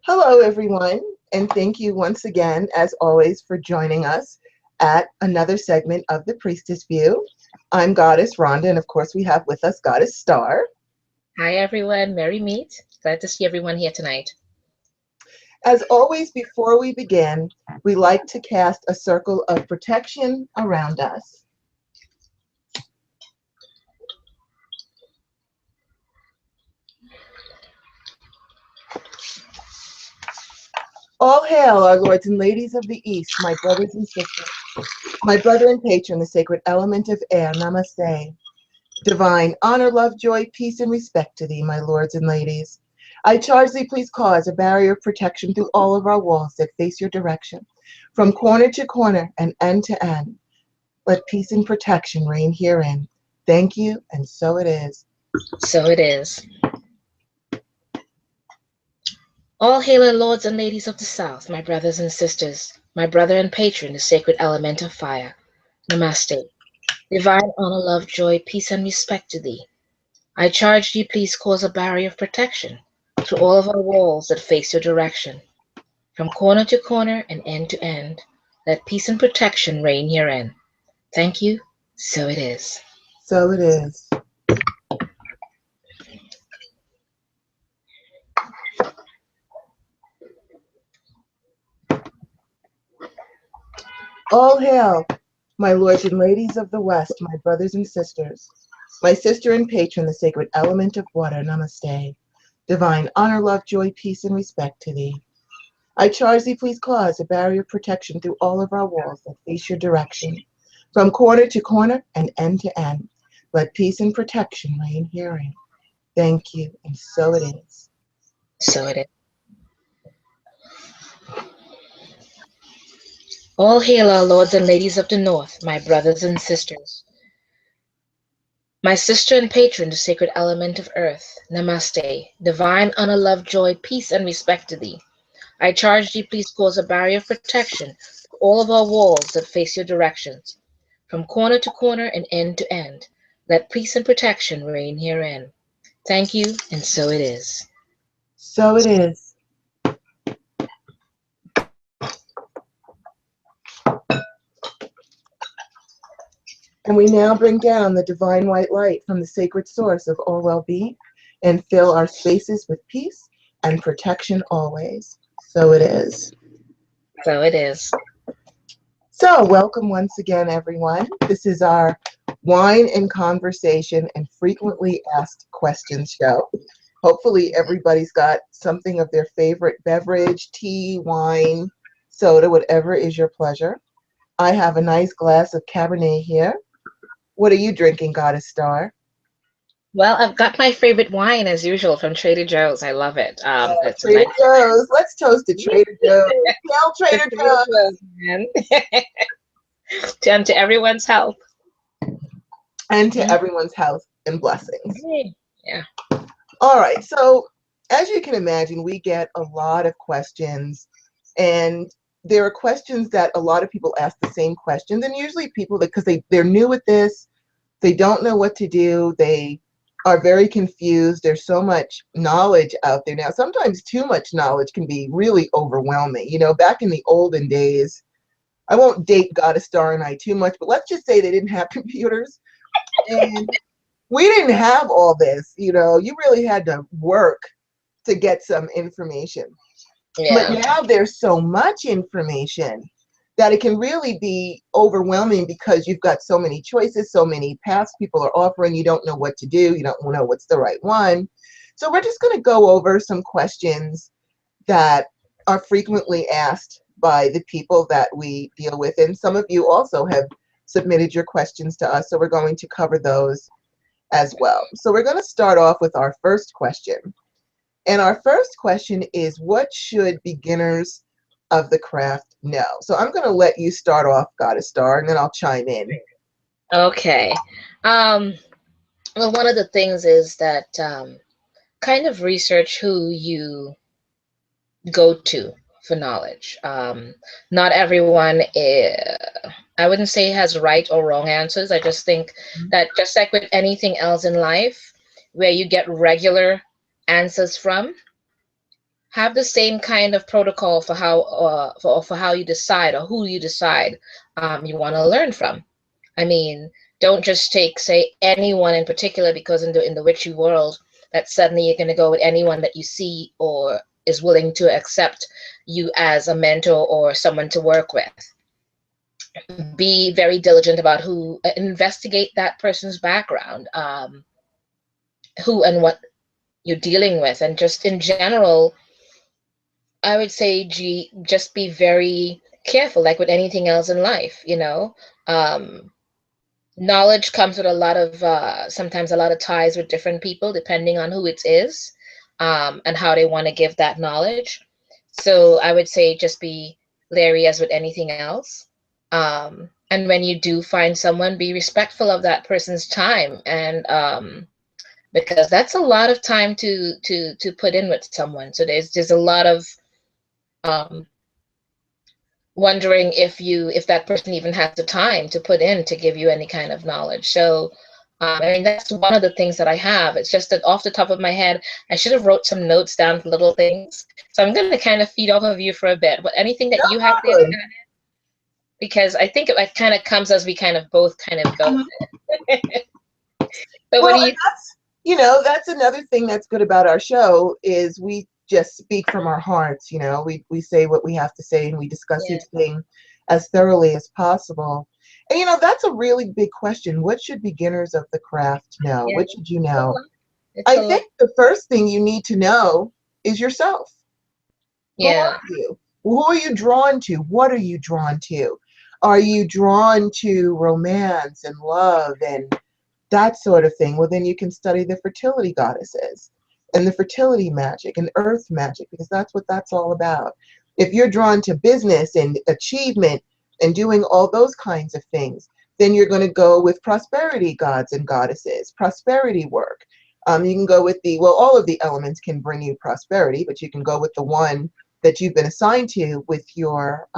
Hello, everyone, and thank you once again, as always, for joining us at another segment of the Priestess View. I'm Goddess Rhonda, and of course, we have with us Goddess Star. Hi everyone, merry meet. Glad to see everyone here tonight. As always, before we begin, we like to cast a circle of protection around us. All hail, our lords and ladies of the East, my brothers and sisters, my brother and patron, the sacred element of air, namaste. Divine honor, love, joy, peace, and respect to thee, my lords and ladies. I charge thee, please cause a barrier of protection through all of our walls that face your direction, from corner to corner and end to end. Let peace and protection reign herein. Thank you, and so it is. So it is. All hail our lords and ladies of the South, my brothers and sisters, my brother and patron, the sacred element of fire. Namaste. Divine honor, love, joy, peace, and respect to thee. I charge thee, please cause a barrier of protection through all of our walls that face your direction, from corner to corner and end to end. Let peace and protection reign herein. Thank you. So it is. So it is. All hail, my lords and ladies of the West, my brothers and sisters, my sister and patron, the sacred element of water, namaste. Divine honor, love, joy, peace, and respect to thee. I charge thee, please cause a barrier of protection through all of our walls that face your direction, from corner to corner and end to end. Let peace and protection reign herein. Thank you, and so it is. So it is. All hail our lords and ladies of the north, my brothers and sisters. My sister and patron, the sacred element of earth. Namaste. Divine honor, love, joy, peace, and respect to thee. I charge thee, please cause a barrier of protection to all of our walls that face your directions, from corner to corner and end to end. Let peace and protection reign herein. Thank you, and so it is. So it is. And we now bring down the divine white light from the sacred source of all well-being and fill our spaces with peace and protection always. So it is. So it is. So welcome once again, everyone. This is our Wine and Conversation and Frequently Asked Questions show. Hopefully everybody's got something of their favorite beverage, tea, wine, soda, whatever is your pleasure. I have a nice glass of Cabernet here. What are you drinking, Goddess Star? Well, I've got my favorite wine as usual from Trader Joe's. I love it. It's a Trader nice Joe's. Let's toast to Trader Joe's. Hail Trader Trader Joe's. Joe's, man. And to everyone's health. And to everyone's health and blessings. Yeah. All right. So as you can imagine, we get a lot of questions, and there are questions that a lot of people ask the same questions, and usually people that because they're new at this, they don't know what to do, they are very confused. There's so much knowledge out there now. Sometimes too much knowledge can be really overwhelming. You know, back in the olden days, I won't date Goddess Star and I too much, but let's just say they didn't have computers. And we didn't have all this, you know, you really had to work to get some information. Yeah. But now there's so much information that it can really be overwhelming because you've got so many choices, so many paths people are offering. You don't know what to do. You don't know what's the right one. So we're just going to go over some questions that are frequently asked by the people that we deal with. And some of you also have submitted your questions to us. So we're going to cover those as well. So we're going to start off with our first question. And our first question is, what should beginners of the craft know? So I'm going to let you start off, Goddess Star, and then I'll chime in. Okay. Well, one of the things is that kind of research who you go to for knowledge. Not everyone, I wouldn't say has right or wrong answers. I just think that just like with anything else in life, where you get regular answers from, have the same kind of protocol for how you decide or who you decide you want to learn from. I mean, don't just take, say, anyone in particular, because in the witchy world, that suddenly you're going to go with anyone that you see or is willing to accept you as a mentor or someone to work with. Be very diligent about who, investigate that person's background, who and what you're dealing with, and just in general, I would say, just be very careful, like with anything else in life, you know. Um, Knowledge comes with a lot of sometimes a lot of ties with different people, depending on who it is, and how they want to give that knowledge. So I would say just be leery as with anything else. And when you do find someone, be respectful of that person's time, and because that's a lot of time to put in with someone. So there's a lot of um, wondering if that person even has the time to put in to give you any kind of knowledge. So I mean, that's one of the things that I have. It's just that off the top of my head, I should have wrote some notes down for little things. So I'm going to kind of feed off of you for a bit. But anything that No you have there, problem. because I think it kind of comes as we kind of both kind of go Mhm. with it. So what Well, do and you? that's another thing that's good about our show is we just speak from our hearts. We say what we have to say, and we discuss Yeah, each thing as thoroughly as possible. And that's a really big question. What should beginners of the craft know? yeah, What should you it's a know? lot. It's I a lot. think the first thing you need to know is yourself. Who are Yeah, you? Who are you drawn to? What are you drawn to? Are you drawn to romance and love and that sort of thing? Well, then you can study the fertility goddesses and the fertility magic and earth magic, because that's what that's all about. If you're drawn to business and achievement and doing all those kinds of things, then you're going to go with prosperity gods and goddesses, prosperity work. You can go with all of the elements can bring you prosperity, but you can go with the one that you've been assigned to with your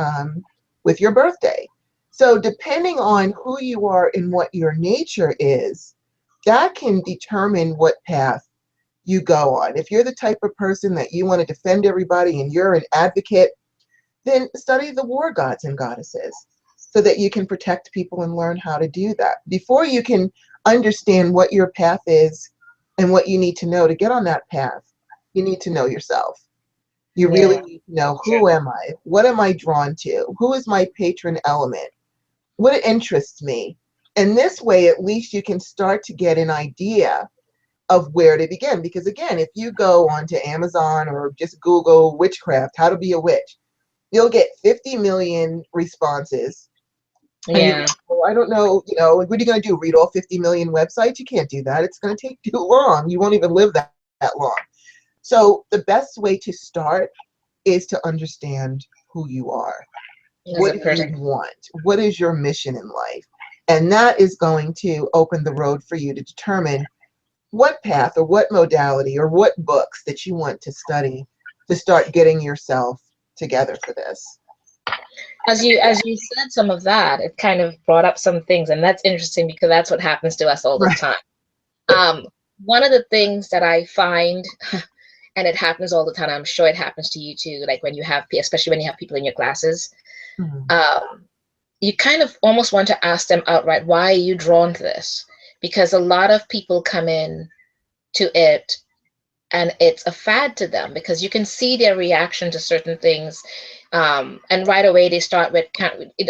birthday. So depending on who you are and what your nature is, that can determine what path you go on. If you're the type of person that you want to defend everybody and you're an advocate, then study the war gods and goddesses so that you can protect people and learn how to do that. Before you can understand what your path is and what you need to know to get on that path, you need to know yourself. You really yeah, need to know, who am I? What am I drawn to? Who is my patron element? What interests me? And this way, at least you can start to get an idea of where to begin. Because again, if you go onto Amazon or just Google witchcraft, how to be a witch, you'll get 50 million responses. And you're yeah, like, well, I don't know, what are you going to do? Read all 50 million websites? You can't do that. It's going to take too long. You won't even live that long. So the best way to start is to understand who you are. as What a do you person. want? What is your mission in life? And that is going to open the road for you to determine what path or what modality or what books that you want to study to start getting yourself together for this. As you said some of that, it kind of brought up some things, and that's interesting because that's what happens to us all the Right. time. Um, One of the things that I find, and it happens all the time, I'm sure it happens to you too, like when you have, especially when you have people in your classes, Mhm. um, you kind of almost want to ask them outright, why are you drawn to this? Because a lot of people come in to it and it's a fad to them because you can see their reaction to certain things, and right away they start with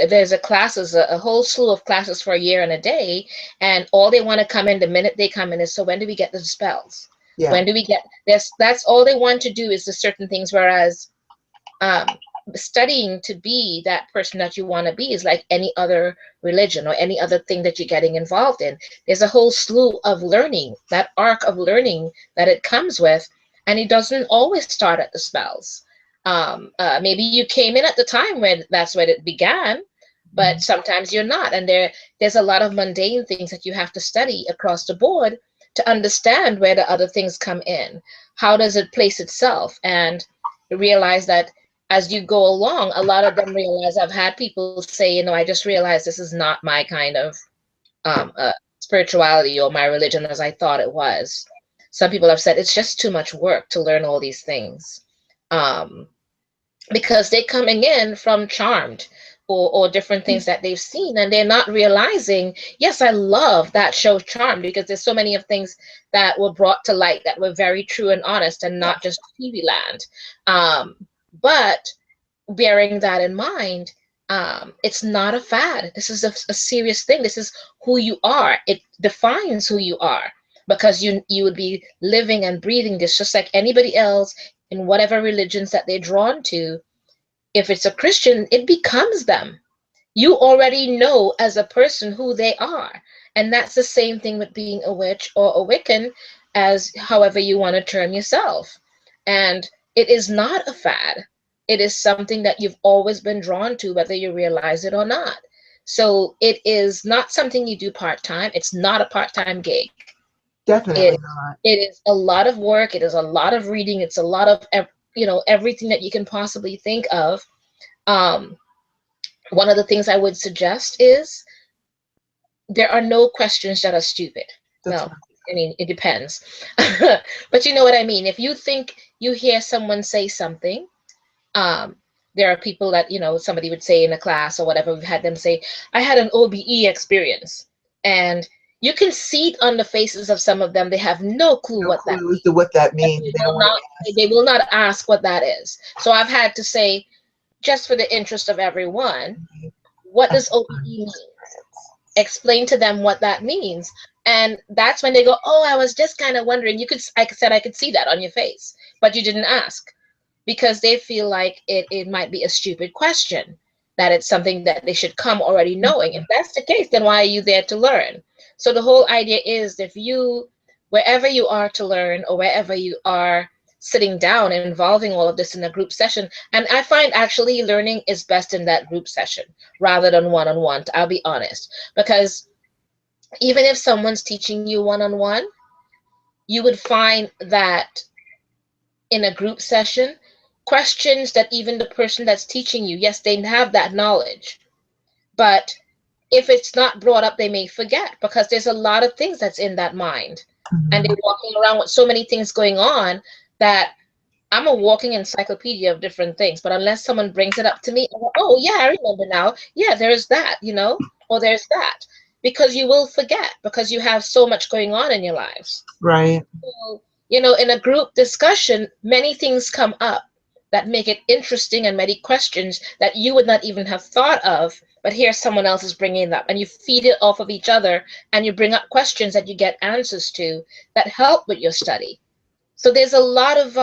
there's a whole slew of classes for a year and a day, and all they want to come in the minute they come in is, so when do we get the spells, Yeah. when do we get this? That's all they want to do is the certain things, whereas um, studying to be that person that you want to be is like any other religion or any other thing that you're getting involved in. There's a whole slew of learning, that arc of learning that it comes with, and it doesn't always start at the spells. Maybe you came in at the time when that's when it began, but Mhm. sometimes you're not, and there's a lot of mundane things that you have to study across the board to understand where the other things come in. How does it place itself? And realize that as you go along, a lot of them realize, I've had people say, I just realized this is not my kind of spirituality or my religion as I thought it was. Some people have said it's just too much work to learn all these things. because they're coming in from Charmed or different things that they've seen, and they're not realizing, yes, I love that show Charmed because there's so many of things that were brought to light that were very true and honest and not just TV land. But bearing that in mind, it's not a fad. This is a serious thing. This is who you are. It defines who you are, because you would be living and breathing this just like anybody else in whatever religions that they're drawn to. If it's a Christian, it becomes them. You already know as a person who they are. And that's the same thing with being a witch or a Wiccan, as however you want to term yourself. And it is not a fad. It is something that you've always been drawn to, whether you realize it or not. So it is not something you do part-time. It's not a part-time gig. Definitely not. It is a lot of work. It is a lot of reading. It's a lot of, everything that you can possibly think of. One of the things I would suggest is there are no questions that are stupid. That's Well, right. I mean, it depends. But you know what I mean. If you think you hear someone say something, there are people that, somebody would say in a class or whatever, we've had them say, I had an OBE experience. And you can see it on the faces of some of them. They have no clue No what that clue as means. to what that But means. They don't want to ask. they will not ask what that is. So I've had to say, just for the interest of everyone, what does OBE mean? Explain to them what that means. And that's when they go, oh, I was just kind of wondering. I could see that on your face, but you didn't ask, because they feel like it might be a stupid question, that it's something that they should come already knowing. If that's the case, then why are you there to learn? So the whole idea is, wherever you are to learn, or wherever you are sitting down and involving all of this in a group session, and I find actually learning is best in that group session rather than one-on-one, I'll be honest, because even if someone's teaching you one-on-one, you would find that in a group session, questions that even the person that's teaching you, yes, they have that knowledge, but if it's not brought up, they may forget, because there's a lot of things that's in that mind. And they're walking around with so many things going on that I'm a walking encyclopedia of different things. But unless someone brings it up to me, I go, oh, yeah, I remember now. Yeah, there's that, or there's that. Because you will forget, because you have so much going on in your lives. Right. So, in a group discussion, many things come up that make it interesting, and many questions that you would not even have thought of, but here someone else is bringing it up, and you feed it off of each other, and you bring up questions that you get answers to that help with your study. So there's a lot of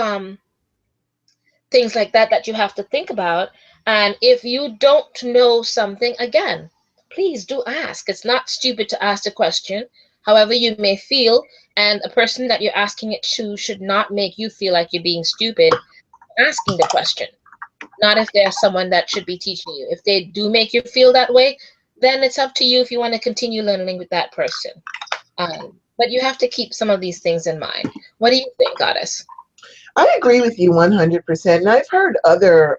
things like that you have to think about. And if you don't know something, again, please do ask. It's not stupid to ask a question, however you may feel. And a person that you're asking it to should not make you feel like you're being stupid asking the question. Not if there's someone that should be teaching you. If they do make you feel that way, then it's up to you if you want to continue learning with that person. But you have to keep some of these things in mind. What do you think, Goddess? I agree with you 100%. And I've heard other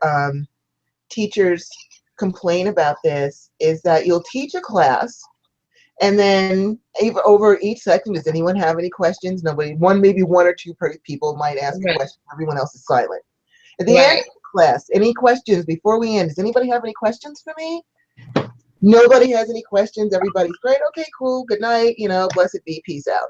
teachers complain about this, is that you'll teach a class, and then over each section, does anyone have any questions? Nobody. Maybe one or two people might ask a Right. question. Everyone else is silent. At the end of the class, any questions before we end? Does anybody have any questions for me? Nobody has any questions. Everybody's great. Okay, cool. Good night. Blessed be. Peace out.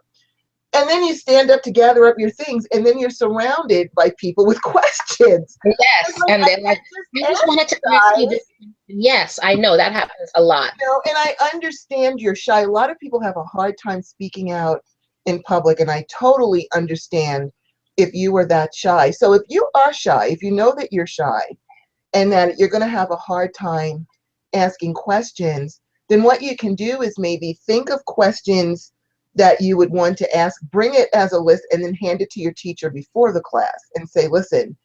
And then you stand up to gather up your things, and then you're surrounded by people with questions. Yes, and they're like, I just wanted to ask you this. Yes, I know that happens a lot. And I understand you're shy. A lot of people have a hard time speaking out in public, and I totally understand if you were that shy. So if you are shy, if you know that you're shy and that you're going to have a hard time asking questions, then what you can do is maybe think of questions that you would want to ask, bring it as a list, and then hand it to your teacher before the class and say, listen,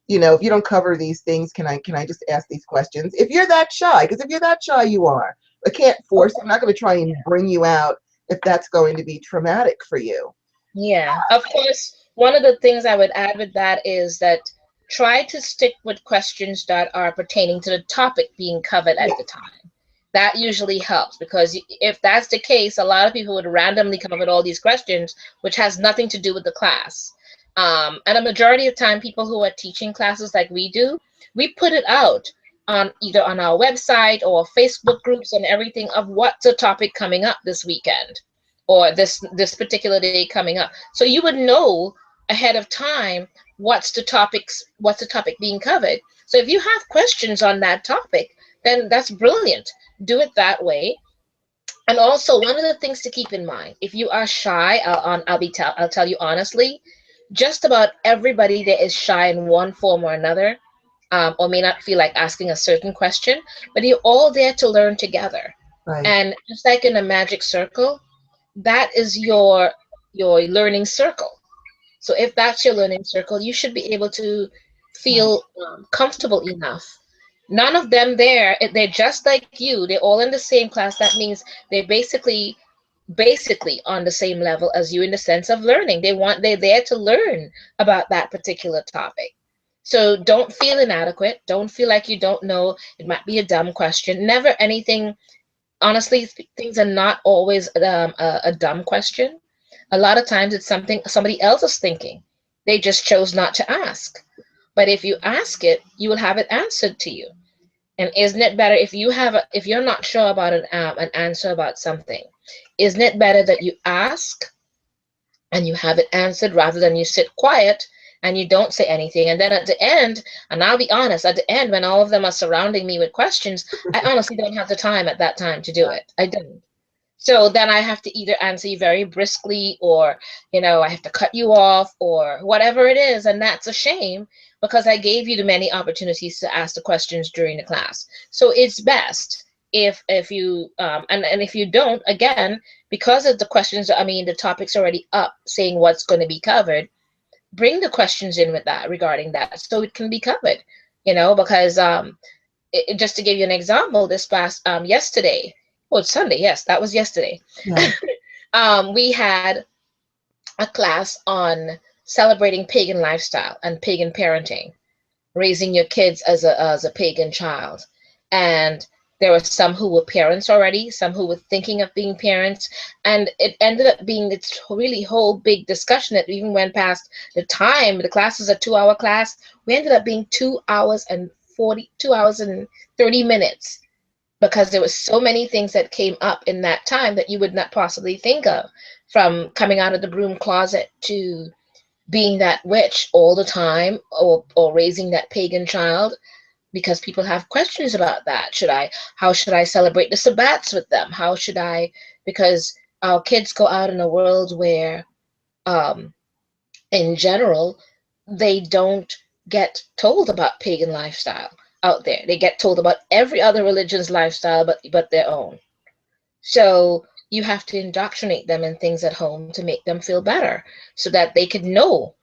if you don't cover these things, can I just ask these questions? If you're that shy, because if you're that shy, you are. I can't force you. I'm not going to try and bring you out if that's going to be traumatic for you. Yeah, of course, one of the things I would add with that is that try to stick with questions that are pertaining to the topic being covered at the time. That usually helps, because if that's the case, a lot of people would randomly come up with all these questions, which has nothing to do with the class. And a majority of time, people who are teaching classes like we do, we put it out on either on our website or Facebook groups and everything of what's the topic coming up this weekend or this particular day coming up. So you would know ahead of time what's the topic being covered. So if you have questions on that topic, then that's brilliant. Do it that way. And also, one of the things to keep in mind, if you are shy, I'll tell you honestly, just about everybody there is shy in one form or another, or may not feel like asking a certain question, but you're all there to learn together. Right. And just like in a magic circle, that is your learning circle. So if that's your learning circle, you should be able to Right. feel comfortable enough. None of them there, they're just like you. They're all in the same class. That means they're basically on the same level as you in the sense of learning. They're there to learn about that particular topic. So don't feel inadequate. Don't feel like you don't know. It might be a dumb question. Never anything. Honestly, things are not always a dumb question. A lot of times it's something somebody else is thinking. They just chose not to ask. But if you ask it, you will have it answered to you. And isn't it better if you're not sure about an answer about something, isn't it better that you ask and you have it answered rather than you sit quiet and you don't say anything? And then at the end, and I'll be honest, at the end when all of them are surrounding me with questions, I honestly don't have the time at that time to do it. I don't. So then I have to either answer you very briskly or, I have to cut you off or whatever it is. And that's a shame because I gave you the many opportunities to ask the questions during the class. So it's best if you and if you don't, again, because of the questions, the topic's already up saying what's going to be covered, bring the questions in with that regarding that so it can be covered, because just to give you an example, this past yesterday, well, it's Sunday, yes, that was yesterday. Yeah. We had a class on celebrating pagan lifestyle and pagan parenting, raising your kids as a pagan child. And there were some who were parents already, some who were thinking of being parents, and it ended up being this really whole big discussion that even went past the time. The class was a 2-hour class. We ended up being 2 hours and 30 minutes because there was so many things that came up in that time that you would not possibly think of, from coming out of the broom closet to being that witch all the time, or raising that pagan child, because people have questions about that. How should I celebrate the Sabbats with them? How should I, because our kids go out in a world where, um, in general, they don't get told about pagan lifestyle out there. They get told about every other religion's lifestyle but their own. So you have to indoctrinate them in things at home to make them feel better so that they could know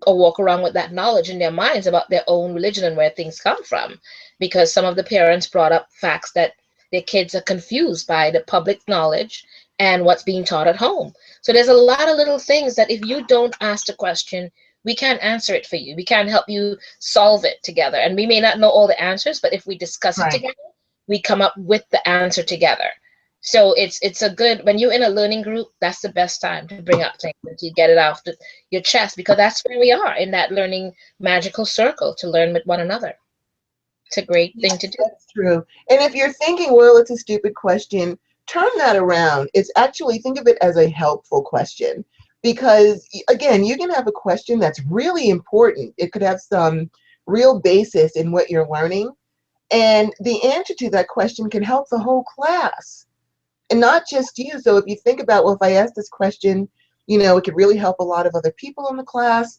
or walk around with that knowledge in their minds about their own religion and where things come from. Because some of the parents brought up facts that their kids are confused by the public knowledge and what's being taught at home. So there's a lot of little things that if you don't ask the question, we can't answer it for you. We can't help you solve it together. And we may not know all the answers, but if we discuss it Right. together, we come up with the answer together. So it's a good, when you're in a learning group, that's the best time to bring up things and to get it off your chest, because that's where we are in that learning magical circle to learn with one another. It's a great thing to Yes, do. that's true. And if you're thinking, well, it's a stupid question, turn that around. It's actually, think of it as a helpful question. Because, again, you can have a question that's really important. It could have some real basis in what you're learning. And the answer to that question can help the whole class and not just you. So if you think about, well, if I ask this question, it could really help a lot of other people in the class.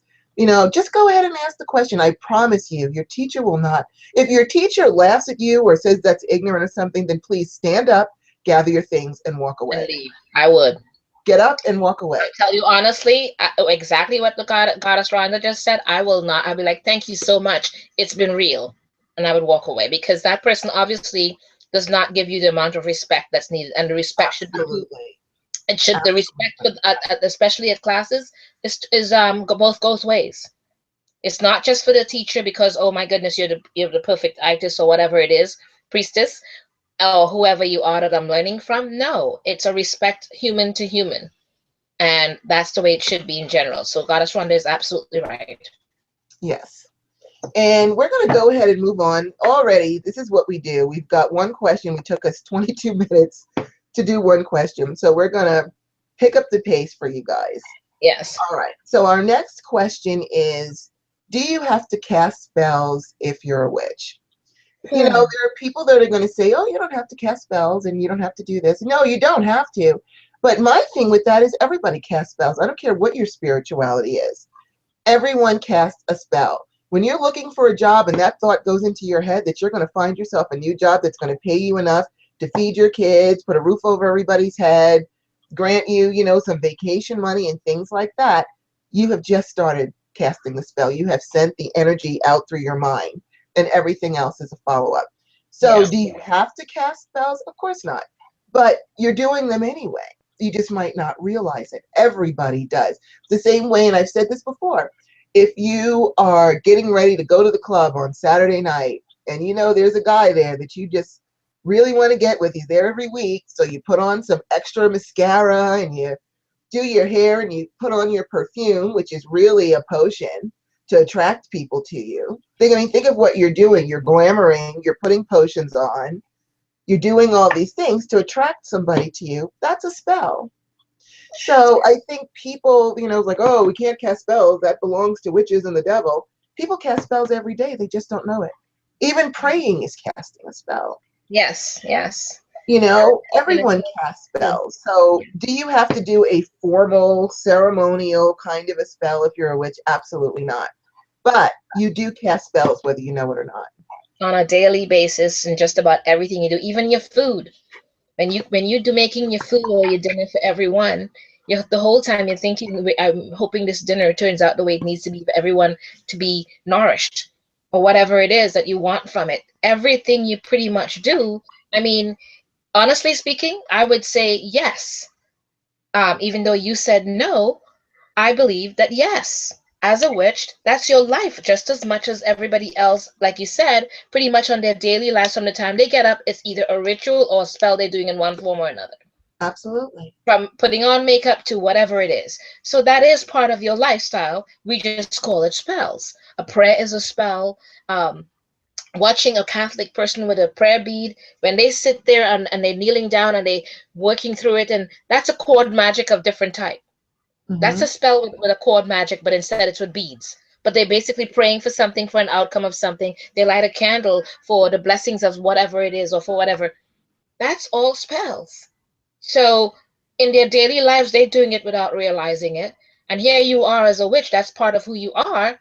Just go ahead and ask the question. I promise you, your teacher will not. If your teacher laughs at you or says that's ignorant or something, then please stand up, gather your things, and walk And away. leave. I would. Get up and walk away. I tell you honestly, exactly what the goddess Rhonda just said. I will not. I'll be like, thank you so much. It's been real. And I would walk away, because that person obviously does not give you the amount of respect that's needed. And the respect should be, Absolutely. the respect with, especially at classes, is both goes ways. It's not just for the teacher because, oh my goodness, you're the perfect artist or whatever it is, priestess, or whoever you are that I'm learning from. No, it's a respect human to human. And that's the way it should be in general. So Goddess Rhonda is absolutely right. Yes. And we're going to go ahead and move on. Already, this is what we do. We've got one question. We took us 22 minutes to do one question. So we're going to pick up the pace for you guys. Yes. All right. So our next question is, do you have to cast spells if you're a witch? You know, there are people that are going to say, oh, you don't have to cast spells and you don't have to do this. No, you don't have to. But my thing with that is everybody casts spells. I don't care what your spirituality is. Everyone casts a spell. When you're looking for a job and that thought goes into your head that you're going to find yourself a new job that's going to pay you enough to feed your kids, put a roof over everybody's head, grant you, you know, some vacation money and things like that, you have just started casting the spell. You have sent the energy out through your mind, and everything else is a follow-up. So do you have to cast spells? Of course not. But you're doing them anyway. You just might not realize it. Everybody does. The same way, and I've said this before, if you are getting ready to go to the club on Saturday night and you know there's a guy there that you just really want to get with, he's there every week, so you put on some extra mascara and you do your hair and you put on your perfume, which is really a potion to attract people to you. Think of what you're doing. You're glamoring, you're putting potions on, you're doing all these things to attract somebody to you. That's a spell. So I think people, you know, like, oh, we can't cast spells. That belongs to witches and the devil. People cast spells every day. They just don't know it. Even praying is casting a spell. Yes, yes. You know, everyone casts spells. So do you have to do a formal, ceremonial kind of a spell if you're a witch? Absolutely not. But you do cast spells whether you know it or not. On a daily basis, and just about everything you do, even your food. When you do making your food or your dinner for everyone, the whole time you're thinking, I'm hoping this dinner turns out the way it needs to be for everyone to be nourished, or whatever it is that you want from it. Everything you pretty much do. I mean, honestly speaking, I would say yes. Even though you said no, I believe that yes, as a witch, that's your life just as much as everybody else, like you said, pretty much on their daily lives from the time they get up, it's either a ritual or a spell they're doing in one form or another. Absolutely. From putting on makeup to whatever it is. So that is part of your lifestyle. We just call it spells. A prayer is a spell. Watching a Catholic person with a prayer bead, when they sit there and they're kneeling down and they working through it, and that's a cord magic of different type. That's a spell with a cord magic, but instead it's with beads. But they're basically praying for something, for an outcome of something. They light a candle for the blessings of whatever it is or for whatever. That's all spells. So in their daily lives, they're doing it without realizing it. And here you are as a witch, that's part of who you are.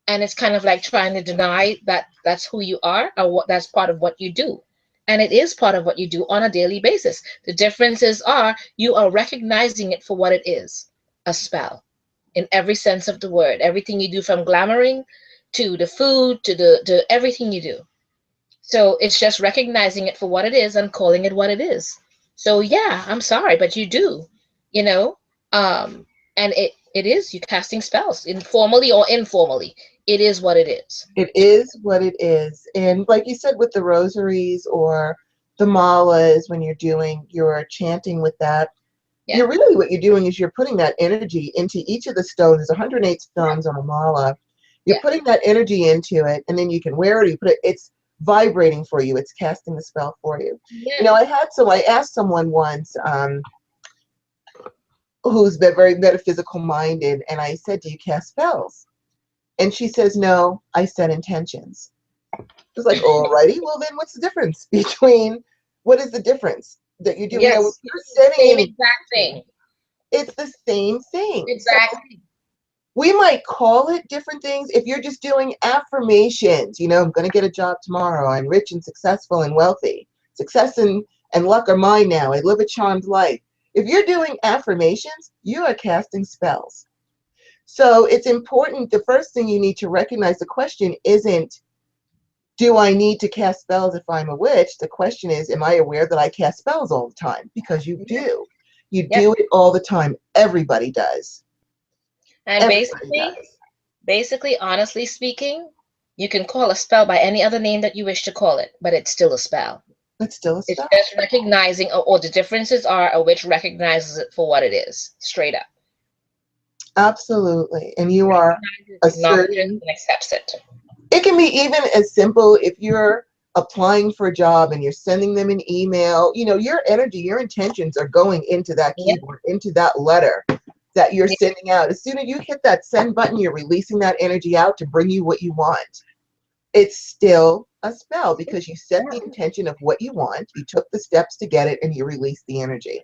And it's kind of like trying to deny that that's who you are or what that's part of what you do. And it is part of what you do on a daily basis. The differences are you are recognizing it for what it is, a spell, in every sense of the word. Everything you do, from glamoring to the food to everything you do. So it's just recognizing it for what it is and calling it what it is. So yeah, I'm sorry, but you do, you know, and it is you casting spells, informally or informally. It is what it is. It is what it is. And like you said, with the rosaries or the malas, when you're doing your chanting with that, you're really, what you're doing is you're putting that energy into each of the stones. There's 108 stones on a mala. You're putting that energy into it, and then you can wear it. You put it. It's vibrating for you. It's casting the spell for you. You know, I asked someone once who's been very metaphysical minded, and I said, "Do you cast spells?" And she says, "No, I set intentions." It's like, alrighty, well then what's the difference between, what is the difference that you do? You know, if you're setting same exact thing. It's the same thing. Exactly. So we might call it different things. If you're just doing affirmations, you know, I'm going to get a job tomorrow. I'm rich and successful and wealthy. Success and luck are mine now. I live a charmed life. If you're doing affirmations, you are casting spells. So it's important. The first thing you need to recognize, the question isn't, do I need to cast spells if I'm a witch? The question is, am I aware that I cast spells all the time? Because you do. You do it all the time. Everybody does. And basically, honestly speaking, you can call a spell by any other name that you wish to call it, but it's still a spell. It's still a It's spell. just recognizing, or the differences are a witch recognizes it for what it is, straight up. Absolutely. And you are Recognizes, acknowledges, asserting. and accepts it. It can be even as simple if you're applying for a job and you're sending them an email, your energy, your intentions are going into that Yep. keyboard, into that letter that you're Yep. sending out. As soon as you hit that send button, you're releasing that energy out to bring you what you want. It's still a spell because you set the intention of what you want, you took the steps to get it, and you release the energy.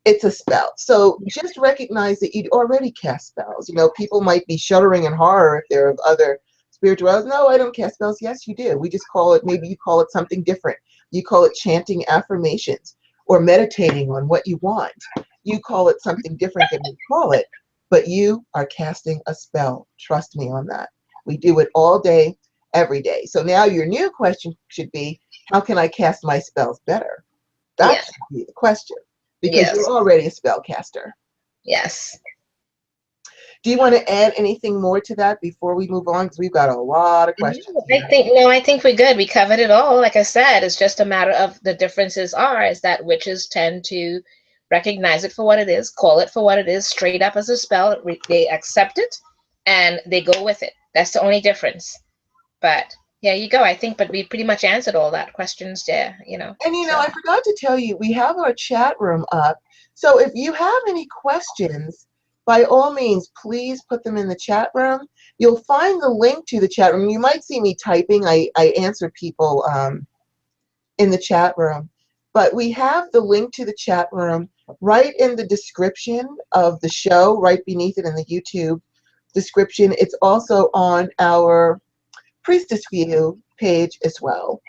It's a spell. So just recognize that you'd already cast spells. People might be shuddering in horror if they're of other spiritualities. No, I don't cast spells. Yes, you do. We just call it, maybe you call it something different. You call it chanting affirmations or meditating on what you want. You call it something different than we call it, but you are casting a spell. Trust me on that. We do it all day, every day. So now your new question should be, how can I cast my spells better? That Yes. should be the question, because Yes. you're already a spellcaster. Yes. Do you want to add anything more to that before we move on? Because we've got a lot of questions No, here. I think we're good. We covered it all. Like I said, it's just a matter of the differences are is that witches tend to recognize it for what it is, call it for what it is, straight up as a spell. They accept it and they go with it. That's the only difference. But yeah, you go. I think, but we pretty much answered all that questions there. And So I forgot to tell you, we have our chat room up. So if you have any questions, by all means, please put them in the chat room. You'll find the link to the chat room. You might see me typing. I answer people in the chat room. But we have the link to the chat room right in the description of the show, right beneath it in the YouTube description. It's also on our Priestess View page as well,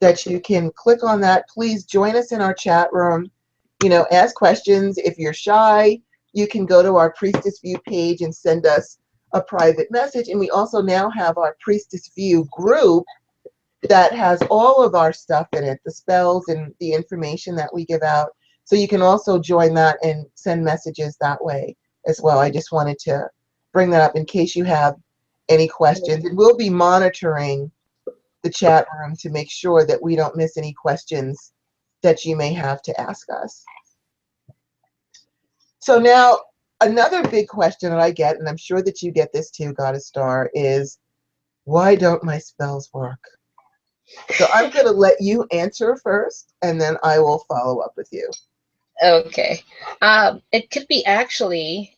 that you can click on that. Please join us in our chat room. Ask questions. If you're shy, you can go to our Priestess View page and send us a private message. And we also now have our Priestess View group that has all of our stuff in it, the spells and the information that we give out. So you can also join that and send messages that way as well. I just wanted to bring that up in case you have any questions. And we'll be monitoring the chat room to make sure that we don't miss any questions that you may have to ask us. So now, another big question that I get, and I'm sure that you get this too, Goddess Star, is why don't my spells work? So I'm going to let you answer first, and then I will follow up with you. okay. It could be actually,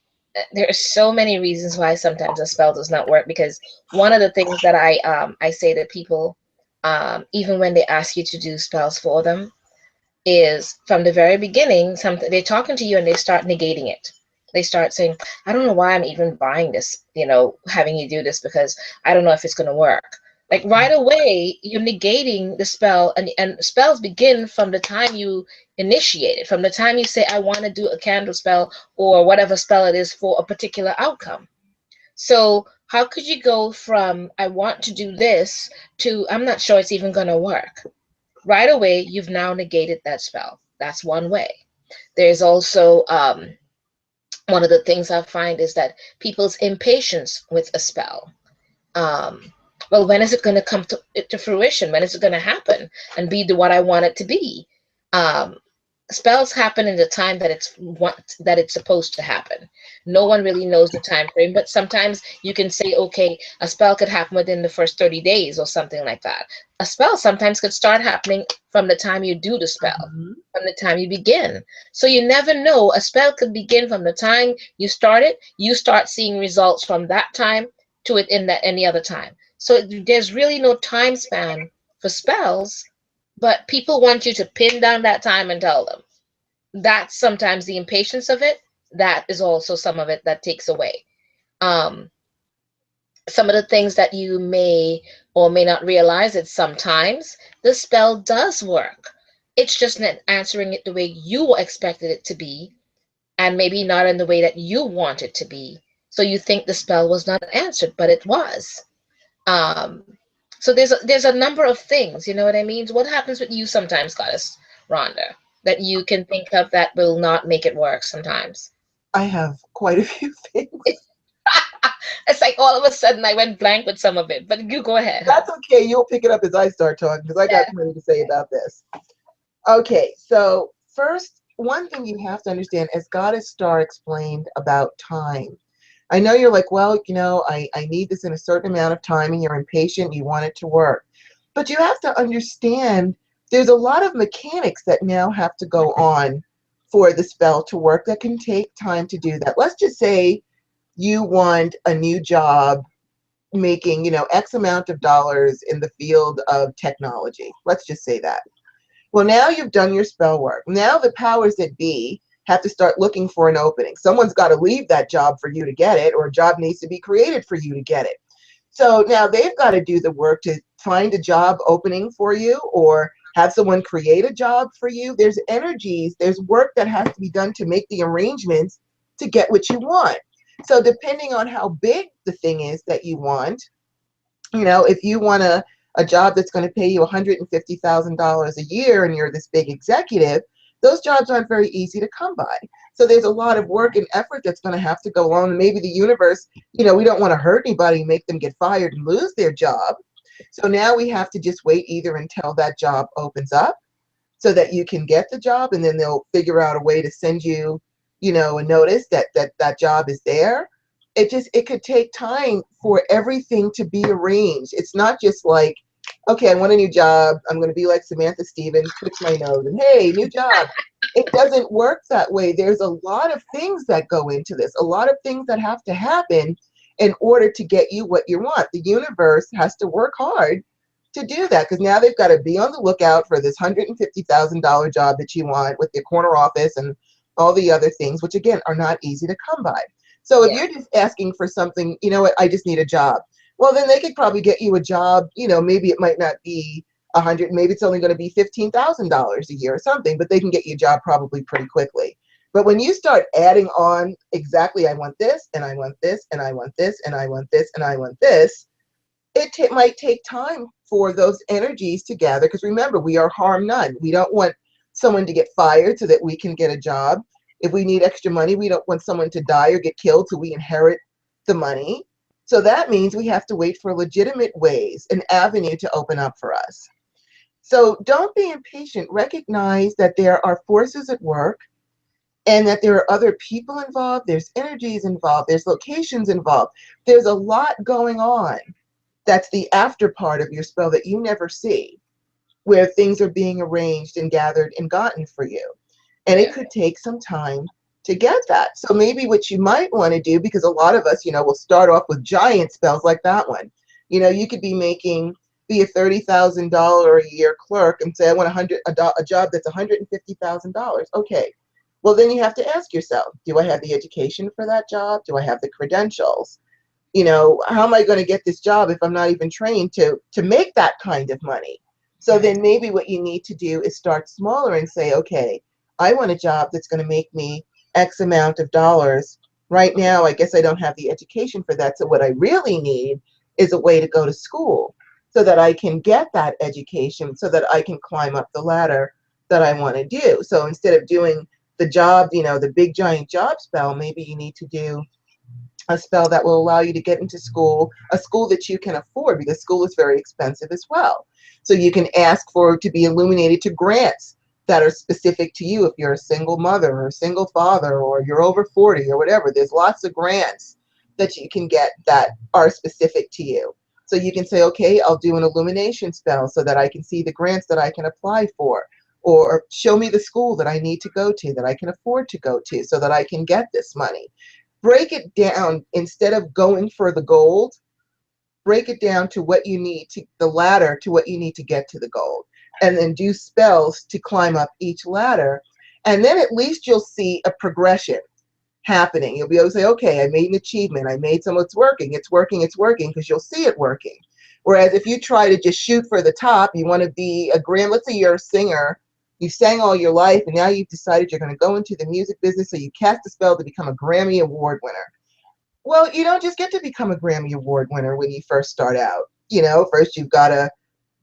there are so many reasons why sometimes a spell does not work because one of the things that I say to people, even when they ask you to do spells for them, is from the very beginning, something they're talking to you and they start negating it. They start saying, I don't know why I'm even buying this, having you do this because I don't know if it's going to work. Like right away, you're negating the spell, and spells begin from the time you initiate it, from the time you say, I want to do a candle spell or whatever spell it is for a particular outcome. So how could you go from I want to do this to I'm not sure it's even going to work? Right away, you've now negated that spell. That's one way. There's also one of the things I find is that people's impatience with a spell. Um, well, when is it going to come to fruition? When is it going to happen and be what I want it to be? Um, Spells happen in the time that it's supposed to happen. No one really knows the time frame, but sometimes you can say, okay, a spell could happen within the first 30 days or something like that. A spell sometimes could start happening from the time you do the spell, Mhm. from the time you begin. So you never know. A spell could begin from the time you start it. You start seeing results from that time to it in that any other time. So there's really no time span for spells, but people want you to pin down that time and tell them. That's sometimes the impatience of it. That is also some of it that takes away. Um, some of the things that you may or may not realize is sometimes the spell does work. It's just not answering it the way you expected it to be, and maybe not in the way that you want it to be. So you think the spell was not answered, but it was. Um, so there's a number of things, you know what I mean? What happens with you sometimes, Goddess Rhonda, that you can think of that will not make it work sometimes? I have quite a few things. It's like all of a sudden I went blank with some of it, but you go ahead, huh? That's okay. You'll pick it up as I start talking because I got Yeah. plenty to say about this. Okay, so first, one thing you have to understand, as Goddess Star explained about time. I know you're like, well, I need this in a certain amount of time, and you're impatient, you want it to work. But you have to understand there's a lot of mechanics that now have to go on for the spell to work that can take time to do that. Let's just say you want a new job making, X amount of dollars in the field of technology. Let's just say that. Well, now you've done your spell work. Now the powers that be have to start looking for an opening. Someone's got to leave that job for you to get it, or a job needs to be created for you to get it. So now they've got to do the work to find a job opening for you or have someone create a job for you. There's energies, there's work that has to be done to make the arrangements to get what you want. So depending on how big the thing is that you want, if you want a job that's going to pay you $150,000 a year and you're this big executive, those jobs aren't very easy to come by. So there's a lot of work and effort that's going to have to go on. And maybe the universe, we don't want to hurt anybody, make them get fired and lose their job. So now we have to just wait either until that job opens up so that you can get the job, and then they'll figure out a way to send you, a notice that job is there. It could take time for everything to be arranged. It's not just like, okay, I want a new job. I'm going to be like Samantha Stevens, twitch my nose, and hey, new job. It doesn't work that way. There's a lot of things that go into this, a lot of things that have to happen in order to get you what you want. The universe has to work hard to do that because now they've got to be on the lookout for this $150,000 job that you want with your corner office and all the other things, which again are not easy to come by. So if Yeah. you're just asking for something, what, I just need a job. Well, then they could probably get you a job, maybe it might not be 100, maybe it's only going to be $15,000 a year or something, but they can get you a job probably pretty quickly. But when you start adding on exactly, I want this, and I want this, and I want this, and I want this, and I want this, might take time for those energies to gather. Because remember, we are harm none. We don't want someone to get fired so that we can get a job. If we need extra money, we don't want someone to die or get killed so we inherit the money. So that means we have to wait for legitimate ways, an avenue to open up for us. So don't be impatient. Recognize that there are forces at work and that there are other people involved. There's energies involved. There's locations involved. There's a lot going on. That's the after part of your spell that you never see, where things are being arranged and gathered and gotten for you. And it Yeah. could take some time to get that. So maybe what you might want to do, because a lot of us, will start off with giant spells like that one. You could be a $30,000 a year clerk and say, I want a job that's $150,000. Okay. Well, then you have to ask yourself, do I have the education for that job? Do I have the credentials? How am I going to get this job if I'm not even trained to make that kind of money? So Right. then maybe what you need to do is start smaller and say, okay, I want a job that's going to make me X amount of dollars. Right now, I guess I don't have the education for that. So what I really need is a way to go to school so that I can get that education so that I can climb up the ladder that I want to do. So instead of doing the job, the big giant job spell, maybe you need to do a spell that will allow you to get into school, a school that you can afford, because school is very expensive as well. So you can ask for to be illuminated to grants that are specific to you if you're a single mother or a single father or you're over 40 or whatever. There's lots of grants that you can get that are specific to you. So you can say, okay, I'll do an illumination spell so that I can see the grants that I can apply for, or show me the school that I need to go to, that I can afford to go to, so that I can get this money. Break it down. Instead of going for the gold, break it down to what you need, to the ladder to what you need to get to the gold, and then do spells to climb up each ladder. And then at least you'll see a progression happening. You'll be able to say, okay, I made an achievement. I made some, it's working, it's working, it's working, because you'll see it working. Whereas if you try to just shoot for the top, you want to be a grand, let's say you're a singer, you sang all your life, and now you've decided you're going to go into the music business, so you cast a spell to become a Grammy Award winner. Well, you don't just get to become a Grammy Award winner when you first start out. First you've got to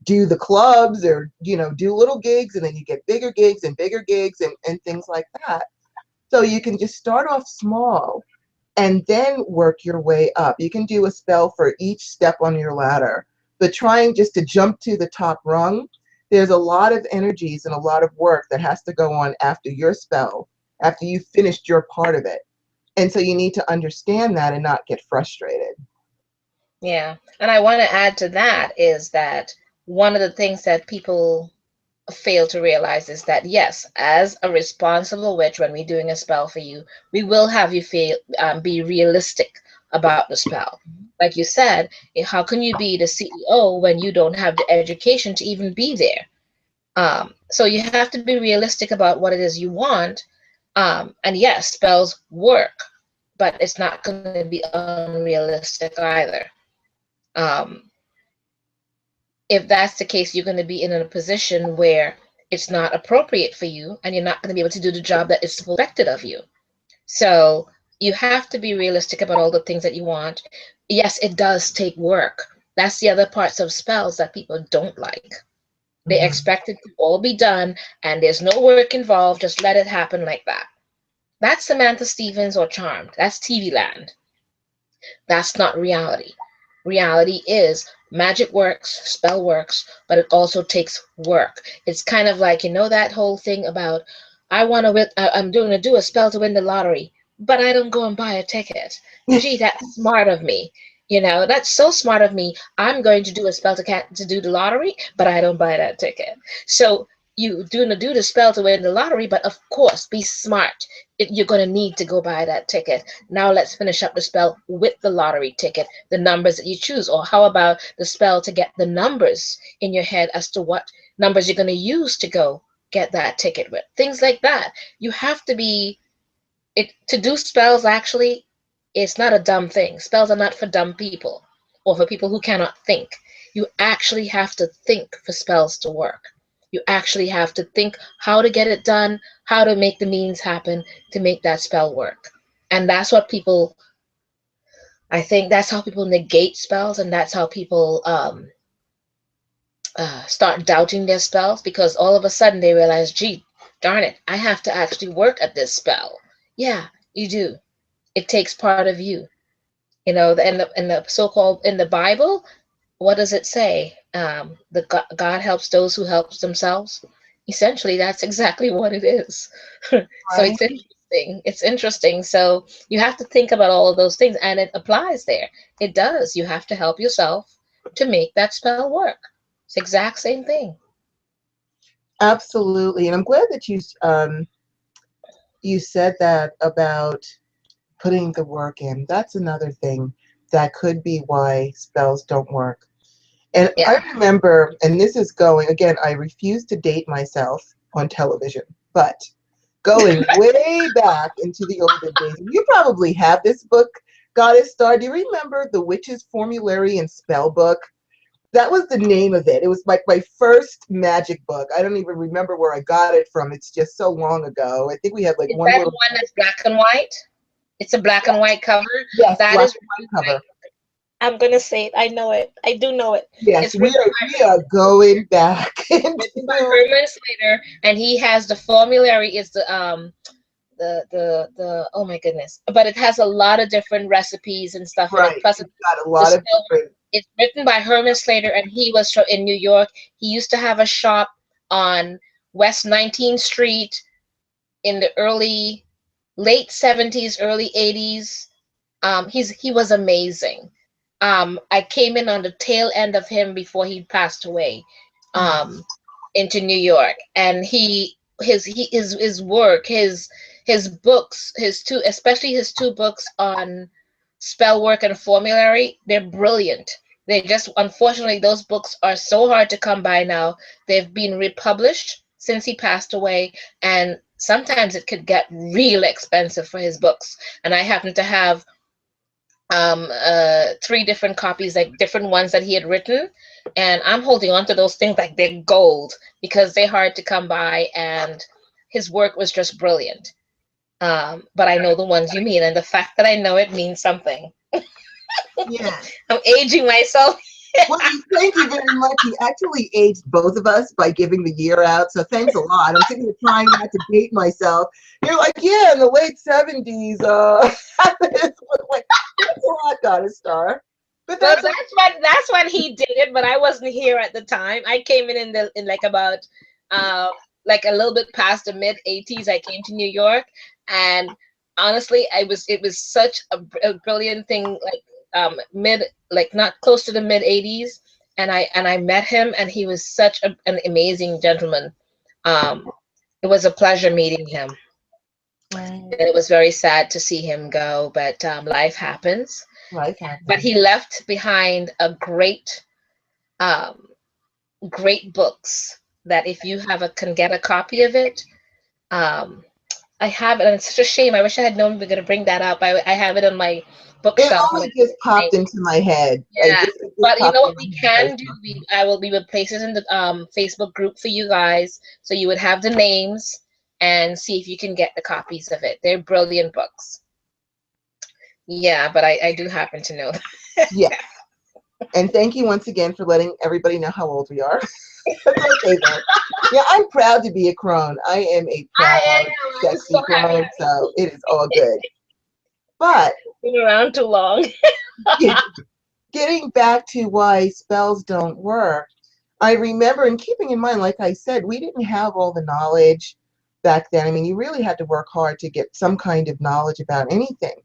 do the clubs, or, do little gigs, and then you get bigger gigs and bigger gigs and things like that. So you can just start off small and then work your way up. You can do a spell for each step on your ladder, but trying just to jump to the top rung, there's a lot of energies and a lot of work that has to go on after your spell, after you've finished your part of it. And so you need to understand that and not get frustrated. Yeah. And I want to add to that is that one of the things that people fail to realize is that yes, as a responsible witch, when we're doing a spell for you, we will have you feel be realistic about the spell. Like you said, how can you be the CEO when you don't have the education to even be there? So you have to be realistic about what it is you want. And yes, spells work, but it's not going to be unrealistic either. Um, if that's the case, you're going to be in a position where it's not appropriate for you and you're not going to be able to do the job that is expected of you. So you have to be realistic about all the things that you want. Yes, it does take work. That's the other parts of spells that people don't like. They Mhm. expect it to all be done and there's no work involved. Just let it happen like that. That's Samantha Stevens or Charmed. That's TV land. That's not reality. Reality is magic works, spell works, but it also takes work. It's kind of like, that whole thing about I'm going to do a spell to win the lottery, but I don't go and buy a ticket. Gee, that's smart of me. That's so smart of me. I'm going to do a spell to do the lottery, but I don't buy that ticket. So you do the spell to win the lottery, but of course, be smart. You're going to need to go buy that ticket. Now let's finish up the spell with the lottery ticket, the numbers that you choose. Or how about the spell to get the numbers in your head as to what numbers you're going to use to go get that ticket with? Things like that. You have to be it to do spells actually, it's not a dumb thing. Spells are not for dumb people or for people who cannot think. You actually have to think for spells to work. You actually have to think how to get it done, how to make the means happen to make that spell work. And that's what people, I think that's how people negate spells, and that's how people start doubting their spells, because all of a sudden they realize, gee, darn it, I have to actually work at this spell. Yeah, you do. It takes part of you. In the so-called in the Bible, what does it say? The God helps those who help themselves. Essentially, that's exactly what it is. So Right? it's interesting. It's interesting. So you have to think about all of those things, and it applies there. It does. You have to help yourself to make that spell work. It's the exact same thing. Absolutely. And I'm glad that you said that about putting the work in. That's another thing that could be why spells don't work. And I Yeah. remember, and this is going, again, I refuse to date myself on television, but going way back into the olden days, you probably have this book, Goddess Star. Do you remember the Witch's Formulary and Spell Book? That was the name of it. It was like my first magic book. I don't even remember where I got it from. It's just so long ago. I think we had like Is one that little, one that's black and white? It's a black and white cover. yes, That black is and white cover. I'm gonna say it. I know it. I do know it. Yes, It's written we are going back written by into Herman Slater, and he has the formulary is the oh my goodness, but it has a lot of different recipes and stuff in it. right. Plus, It's got a the lot of spell. different It's written by Herman Slater, and he was in New York. He used to have a shop on West 19th Street in the late 70s, early 80s. He was amazing. I came in on the tail end of him before he passed away, um, into New York, and his work, his books, especially his two books on spell work and formulary, they're brilliant. They just, unfortunately, those books are so hard to come by now. They've been republished since he passed away, and sometimes it could get real expensive for his books. And I happen to have three different copies, like different ones that he had written, and I'm holding on to those things like they're gold because they're hard to come by, and his work was just brilliant. But I know the ones you mean, and the fact that I know it means something. yes. I'm aging myself. Well, thank you very much. You actually aged both of us by giving the year out, so thanks a lot. I'm sitting here trying not to date myself. You're like, yeah, in the late 70s. Like, that's a lot, Goddess Star. But Well, that's that's when he did it, but I wasn't here at the time. I came in like about uh like a little bit past the mid 80s. I came to New York, and honestly, it was such a brilliant thing. Like mid like not close to the mid 80s, and I met him, and he was such an amazing gentleman. It was a pleasure meeting him. right. And it was very sad to see him go, but life happens. Life But happens. he left behind a um, great books that if you can get a copy of it. um, I have it, and it's such a shame. I wish I had known we were going to bring that up. I have it on my It bookshelf. only just popped into my head. Yeah, It just but you know popped in what my we head as I was can do? talking. We would place it in the Facebook group for you guys, so you would have the names and see if you can get the copies of it. They're brilliant books. Yeah, but I do happen to know that. Yes. And thank you once again for letting everybody know how old we are. That's okay, though. Yeah, I'm proud to be a crone. I am a I proud, am. I'm so sexy happy crone, so it is all good. But I've been around too long. getting back to why spells don't work, I remember, and keeping in mind, like I said, we didn't have all the knowledge back then. I mean, you really had to work hard to get some kind of knowledge about anything.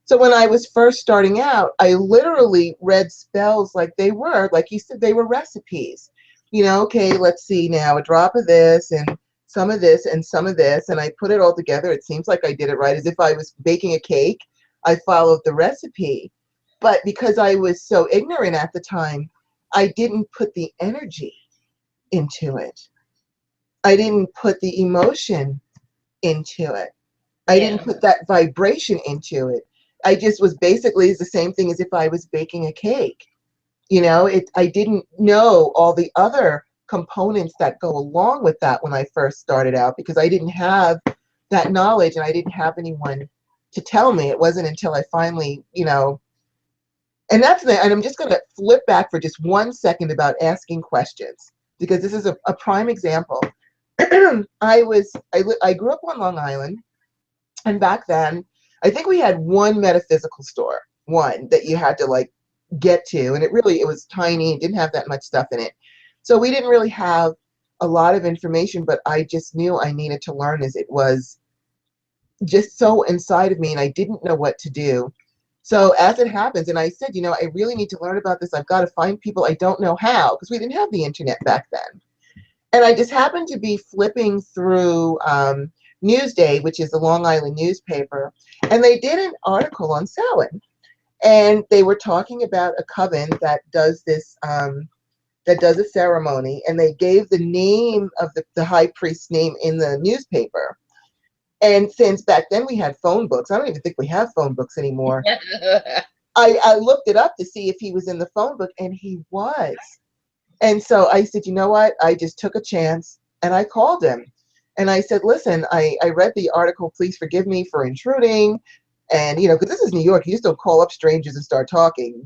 So when I was first starting out, I literally read spells like they were, like you said, they were recipes. Okay, let's see now, a drop of this and some of this and some of this, and I put it all together. It seems like I did it right, as if I was baking a cake. I followed the recipe. But because I was so ignorant at the time, I didn't put the energy into it. I didn't put the emotion into it. I didn't Yeah, put that vibration into it. I just was basically it's the same thing as if I was baking a cake. I didn't know all the other components that go along with that when I first started out because I didn't have that knowledge and I didn't have anyone to tell me. It wasn't until I finally, and and I'm just going to flip back for just 1 second about asking questions because this is a prime example. I grew up on Long Island. And back then, I think we had one metaphysical store, one that you had to like get to, and it was tiny, it didn't have that much stuff in it. So we didn't really have a lot of information, but I just knew I needed to learn as it was just so inside of me and I didn't know what to do. So as it happens, and I said, I really need to learn about this. I've got to find people. I don't know how because we didn't have the internet back then. And I just happened to be flipping through Newsday, which is the Long Island newspaper, and they did an article on Samhain, and they were talking about a coven that does a ceremony, and they gave the name of the high priest's name in the newspaper. And since back then we had phone books, I don't even think we have phone books anymore. yeah. I looked it up to see if he was in the phone book, and he was. And so I said, you know what? I just took a chance and I called him. And I said, listen, I read the article. Please forgive me for intruding. And, because this is New York, you just don't call up strangers and start talking.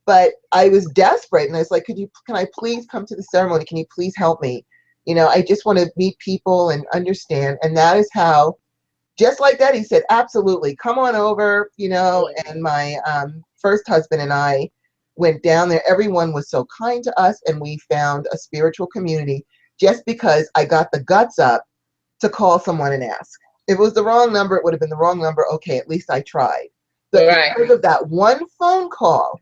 But I was desperate. And I was like, can I please come to the ceremony? Can you please help me? I just want to meet people and understand. And that is how, just like that, he said, absolutely, come on over. And my first husband and I went down there. Everyone was so kind to us, and we found a spiritual community just because I got the guts up to call someone and ask. If it was the wrong number, it would have been the wrong number. Okay, at least I tried. But Right. because of that one phone call,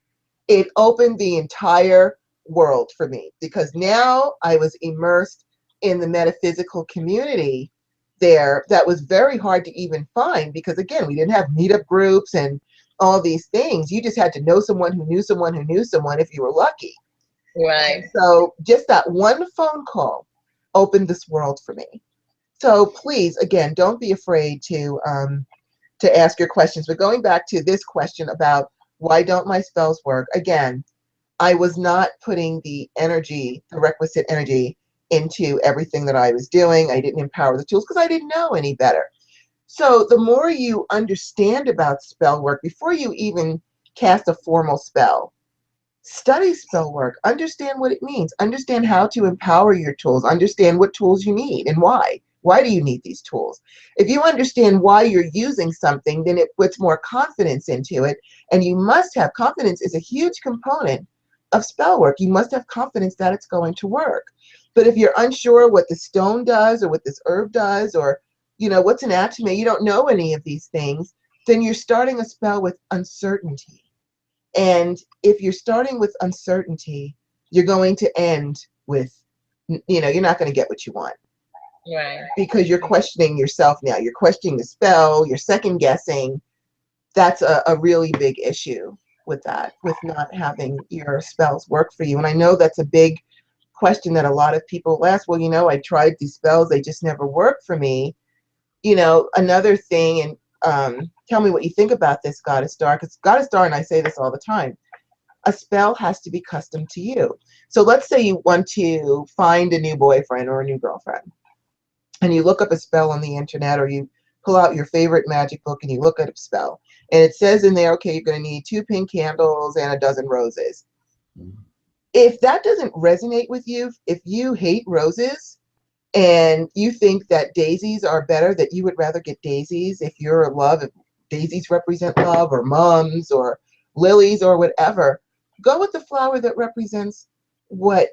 it opened the entire world for me because now I was immersed in the metaphysical community there that was very hard to even find because, again, we didn't have meetup groups and all these things. You just had to know someone who knew someone who knew someone if you were lucky. And Right. so just that one phone call opened this world for me. So please, again, don't be afraid to ask your questions. But going back to this question about why don't my spells work? Again, I was not putting the energy, the requisite energy, into everything that I was doing. I didn't empower the tools because I didn't know any better. So the more you understand about spell work, before you even cast a formal spell, Study spell work. Understand what it means. Understand how to empower your tools. Understand what tools you need and why. Why do you need these tools? If you understand why you're using something, then it puts more confidence into it. And you must have confidence is a huge component of spell work. You must have confidence that it's going to work. But if you're unsure what the stone does or what this herb does or what's an atome, you don't know any of these things, then you're starting a spell with uncertainty. And if you're starting with uncertainty, you're going to end with, you're not going to get what you want. Right. Because you're questioning yourself now. You're questioning the spell. You're second guessing. That's a really big issue with that, with not having your spells work for you. And I know that's a big question that a lot of people ask. Well, I tried these spells. They just never worked for me. Another thing, and tell me what you think about this, Goddess Star, because Goddess Star and I say this all the time. A spell has to be custom to you. So let's say you want to find a new boyfriend or a new girlfriend, and you look up a spell on the internet, or you pull out your favorite magic book and you look at a spell. And it says in there, okay, you're going to need 2 pink candles and a dozen roses. If that doesn't resonate with you, if you hate roses, and you think that daisies are better, that you would rather get daisies if you're in love, if daisies represent love, or mums, or lilies, or whatever, go with the flower that represents what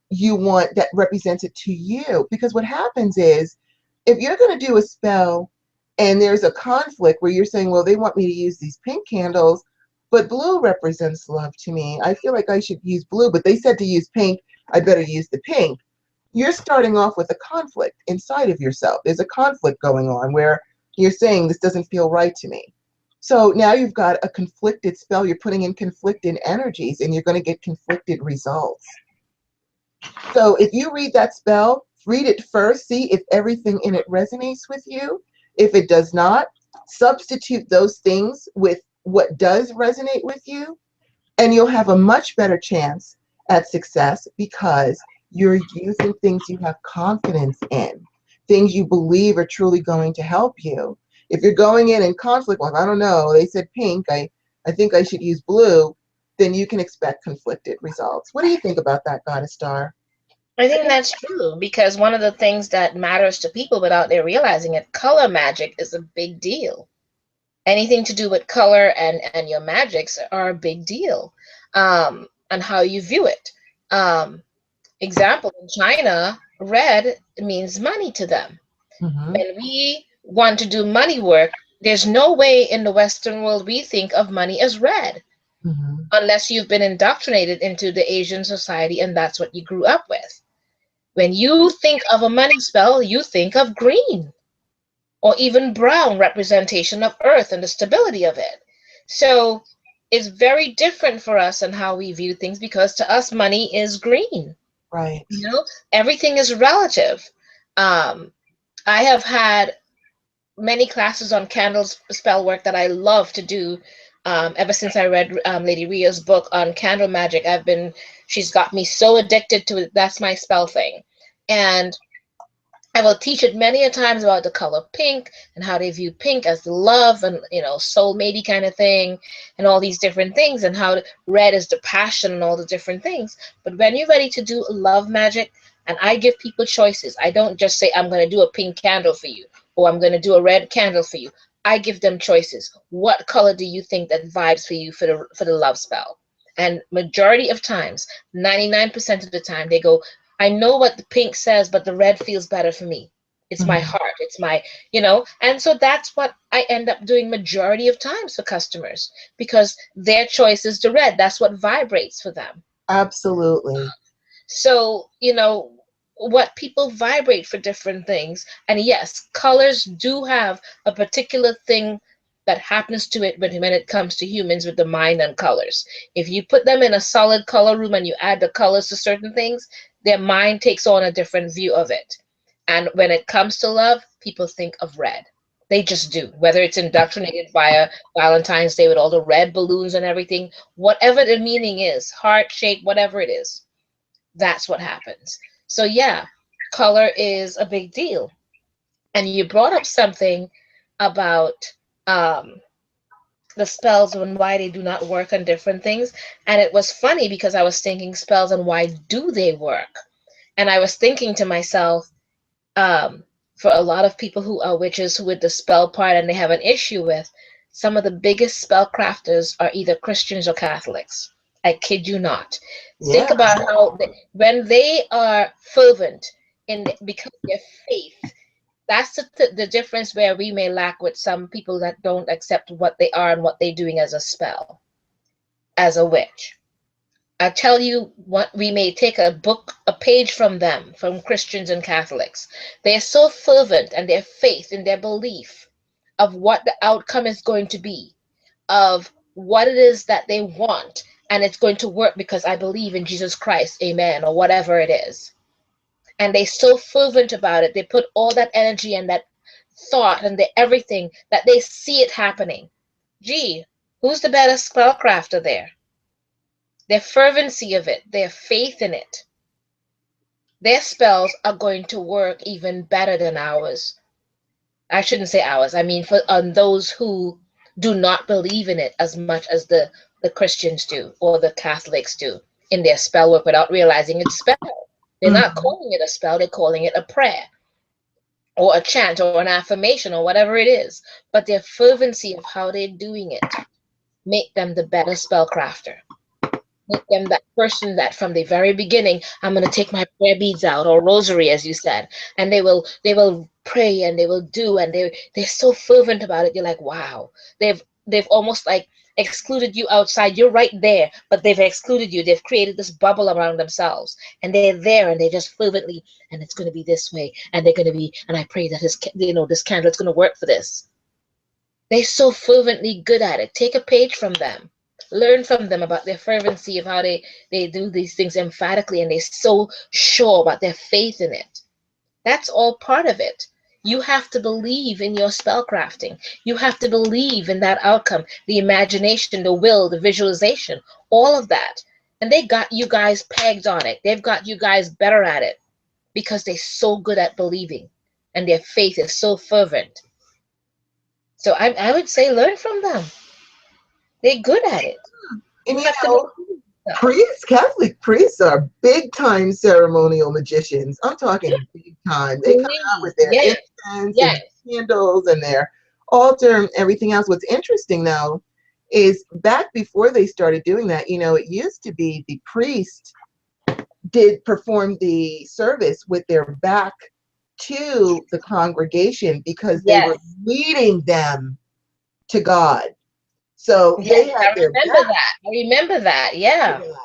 you want, that represents it to you. Because what happens is, if you're going to do a spell and there's a conflict where you're saying, well, they want me to use these pink candles, but blue represents love to me. I feel like I should use blue, but they said to use pink, I better use the pink. You're starting off with a conflict inside of yourself. There's a conflict going on where you're saying, this doesn't feel right to me. So now you've got a conflicted spell. You're putting in conflicted energies, and you're going to get conflicted results. So if you read that spell, read it first, see if everything in it resonates with you. If it does not, substitute those things with what does resonate with you, and you'll have a much better chance at success, because you're using things you have confidence in, things you believe are truly going to help you. If you're going in conflict, well, I don't know, they said pink, I think I should use blue, then you can expect conflicted results. What do you think about that, Goddess Star? I think that's true, because one of the things that matters to people without their realizing it, color magic is a big deal. Anything to do with color and your magics are a big deal, and how you view it. Example, in China, red means money to them. Mm-hmm. When we want to do money work, there's no way in the Western world we think of money as red, Mm-hmm. unless you've been indoctrinated into the Asian society and that's what you grew up with. When you think of a money spell, you think of green or even brown, representation of earth and the stability of it. So it's very different for us and how we view things, because to us, money is green. Right. Everything is relative. Um, I have had many classes on candles spell work that I love to do. Ever since I read Lady Ria's book on candle magic, she's got me so addicted to it. That's my spell thing. And I will teach it many a times about the color pink and how they view pink as love and, soulmatey kind of thing, and all these different things, and how red is the passion and all the different things. But when you're ready to do love magic, and I give people choices, I don't just say, I'm going to do a pink candle for you, or I'm going to do a red candle for you. I give them choices. What color do you think that vibes for you for the love spell? And majority of times, 99% of the time, they go, I know what the pink says, but the red feels better for me. It's my Mm-hmm. heart. It's my, and so that's what I end up doing majority of times for customers, because their choice is the red. That's what vibrates for them. Absolutely. So, what people vibrate for different things. And yes, colors do have a particular thing that happens to it when it comes to humans with the mind and colors. If you put them in a solid color room and you add the colors to certain things, their mind takes on a different view of it. And when it comes to love, people think of red. They just do. Whether it's indoctrinated via Valentine's Day with all the red balloons and everything, whatever the meaning is, heart shape, whatever it is, that's what happens. So yeah, color is a big deal. And you brought up something about um, the spells and why they do not work on different things. And it was funny because I was thinking spells and why do they work? And I was thinking to myself, um, for a lot of people who are witches who with the spell part and they have an issue with, some of the biggest spell crafters are either Christians or Catholics. I kid you not. Think Yeah. about how when they are fervent in because of their faith, that's the difference where we may lack with some people that don't accept what they are and what they're doing as a spell, as a witch. I tell you what, we may take a page from them, from Christians and Catholics. They are so fervent and their faith and their belief of what the outcome is going to be, of what it is that they want, and it's going to work because I believe in Jesus Christ, amen, or whatever it is. And they're so fervent about it. They put all that energy and that thought and everything that they see it happening. Gee, who's the better spellcrafter there? Their fervency of it, their faith in it, their spells are going to work even better than ours. I shouldn't say ours. I mean, for on those who do not believe in it as much as the Christians do or the Catholics do in their spell work without realizing it's spell. They're not Mhm. calling it a spell, they're calling it a prayer or a chant or an affirmation or whatever it is. But their fervency of how they're doing it make them the better spellcrafter. Make them that person that from the very beginning, I'm going to take my prayer beads out or rosary, as you said, and they will pray and they will do, and they're so fervent about it. You're like, wow, they've almost like excluded you outside. You're right there, but they've excluded you. They've created this bubble around themselves, and they're there, and they just fervently, and it's going to be this way, and they're going to be, and I pray that this candle is going to work for this. They're so fervently good at it. Take a page from them. Learn from them about their fervency of how they do these things emphatically and they're so sure about their faith in it. That's all part of it. You have to believe in your spellcrafting. You have to believe in that outcome, the imagination, the will, the visualization, all of that. And they got you guys pegged on it. They've got you guys better at it because they're so good at believing and their faith is so fervent. So I would say learn from them. They're good at it. And You have to believe in yourself. priests, Catholic priests are big time ceremonial magicians. I'm talking big time. They come out with Please. their Yes. incense and Yes. their candles and their altar and everything else. What's interesting though is back before they started doing that, it used to be the priest did perform the service with their back to the congregation because they were Yes. leading them to God. So Yes. they had I their remember back that. I remember that. to Yeah. God.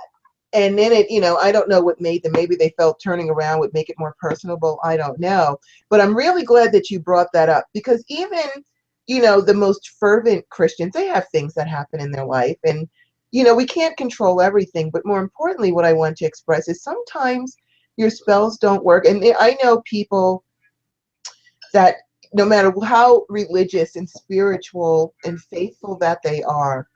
And then I don't know what made them. Maybe they felt turning around would make it more personable. I don't know. But I'm really glad that you brought that up because even, the most fervent Christians, they have things that happen in their life. And, we can't control everything. But more importantly, what I want to express is sometimes your spells don't work. And I know people that no matter how religious and spiritual and faithful that they are,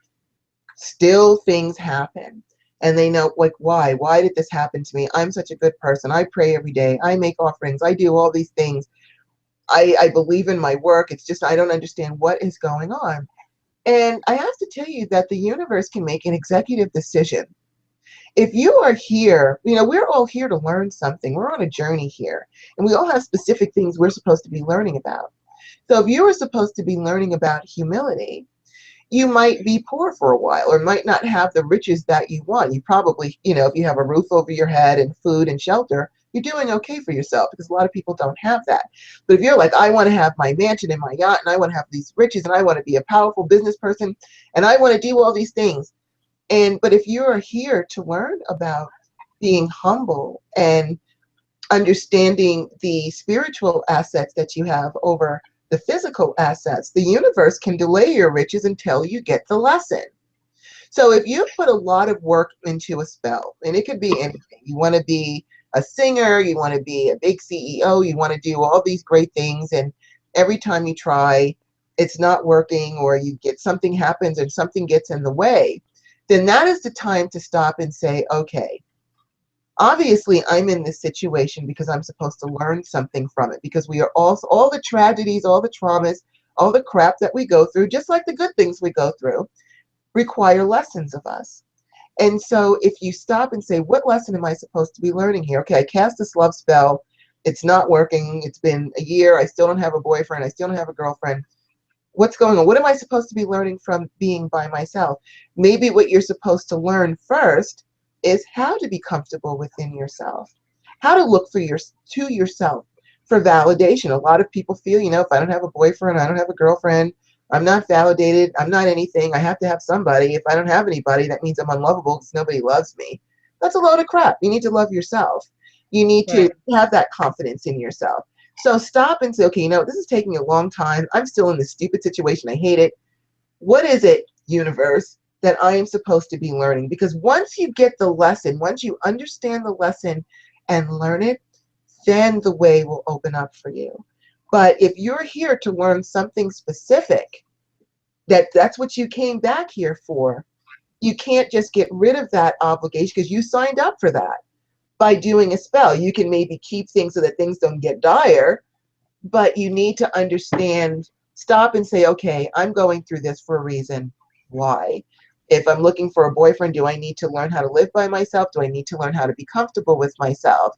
still things happen. And they know, like, why did this happen to me? I'm such a good person. I pray every day. I make offerings. I do all these things. I believe in my work. It's just I don't understand what is going on. And I have to tell you that the universe can make an executive decision. If you are here, we're all here to learn something. We're on a journey here, and we all have specific things we're supposed to be learning about. So if you are supposed to be learning about humility, you might be poor for a while or might not have the riches that you want. You probably, if you have a roof over your head and food and shelter, you're doing okay for yourself because a lot of people don't have that. But if you're like, I want to have my mansion and my yacht and I want to have these riches and I want to be a powerful business person and I want to do all these things. But if you are here to learn about being humble and understanding the spiritual assets that you have over the physical assets, the universe can delay your riches until you get the lesson. So if you put a lot of work into a spell, and it could be anything, you want to be a singer, you want to be a big CEO, you want to do all these great things, and every time you try, it's not working, or you get something happens and something gets in the way, then that is the time to stop and say, okay, obviously I'm in this situation because I'm supposed to learn something from it because we are all the tragedies, all the traumas all the crap that we go through, just like the good things we go through, require lessons of us. And so if you stop and say, what lesson am I supposed to be learning here? Okay, I cast this love spell. It's not working. It's been a year. I still don't have a boyfriend. I still don't have a girlfriend. What's going on? What am I supposed to be learning from being by myself? Maybe what you're supposed to learn first is how to be comfortable within yourself, how to look for to yourself for validation. A lot of people feel, if I don't have a boyfriend, I don't have a girlfriend, I'm not validated, I'm not anything, I have to have somebody. If I don't have anybody, that means I'm unlovable because nobody loves me. That's a load of crap. You need to love yourself. You need to have that confidence in yourself. So stop and say, okay, this is taking a long time. I'm still in this stupid situation. I hate it. What is it, universe, that I am supposed to be learning? Because once you get the lesson, once you understand the lesson and learn it, then the way will open up for you. But if you're here to learn something specific, that's what you came back here for, you can't just get rid of that obligation because you signed up for that. By doing a spell, you can maybe keep things so that things don't get dire, but you need to understand, stop and say, okay, I'm going through this for a reason. Why? If I'm looking for a boyfriend, do I need to learn how to live by myself? Do I need to learn how to be comfortable with myself?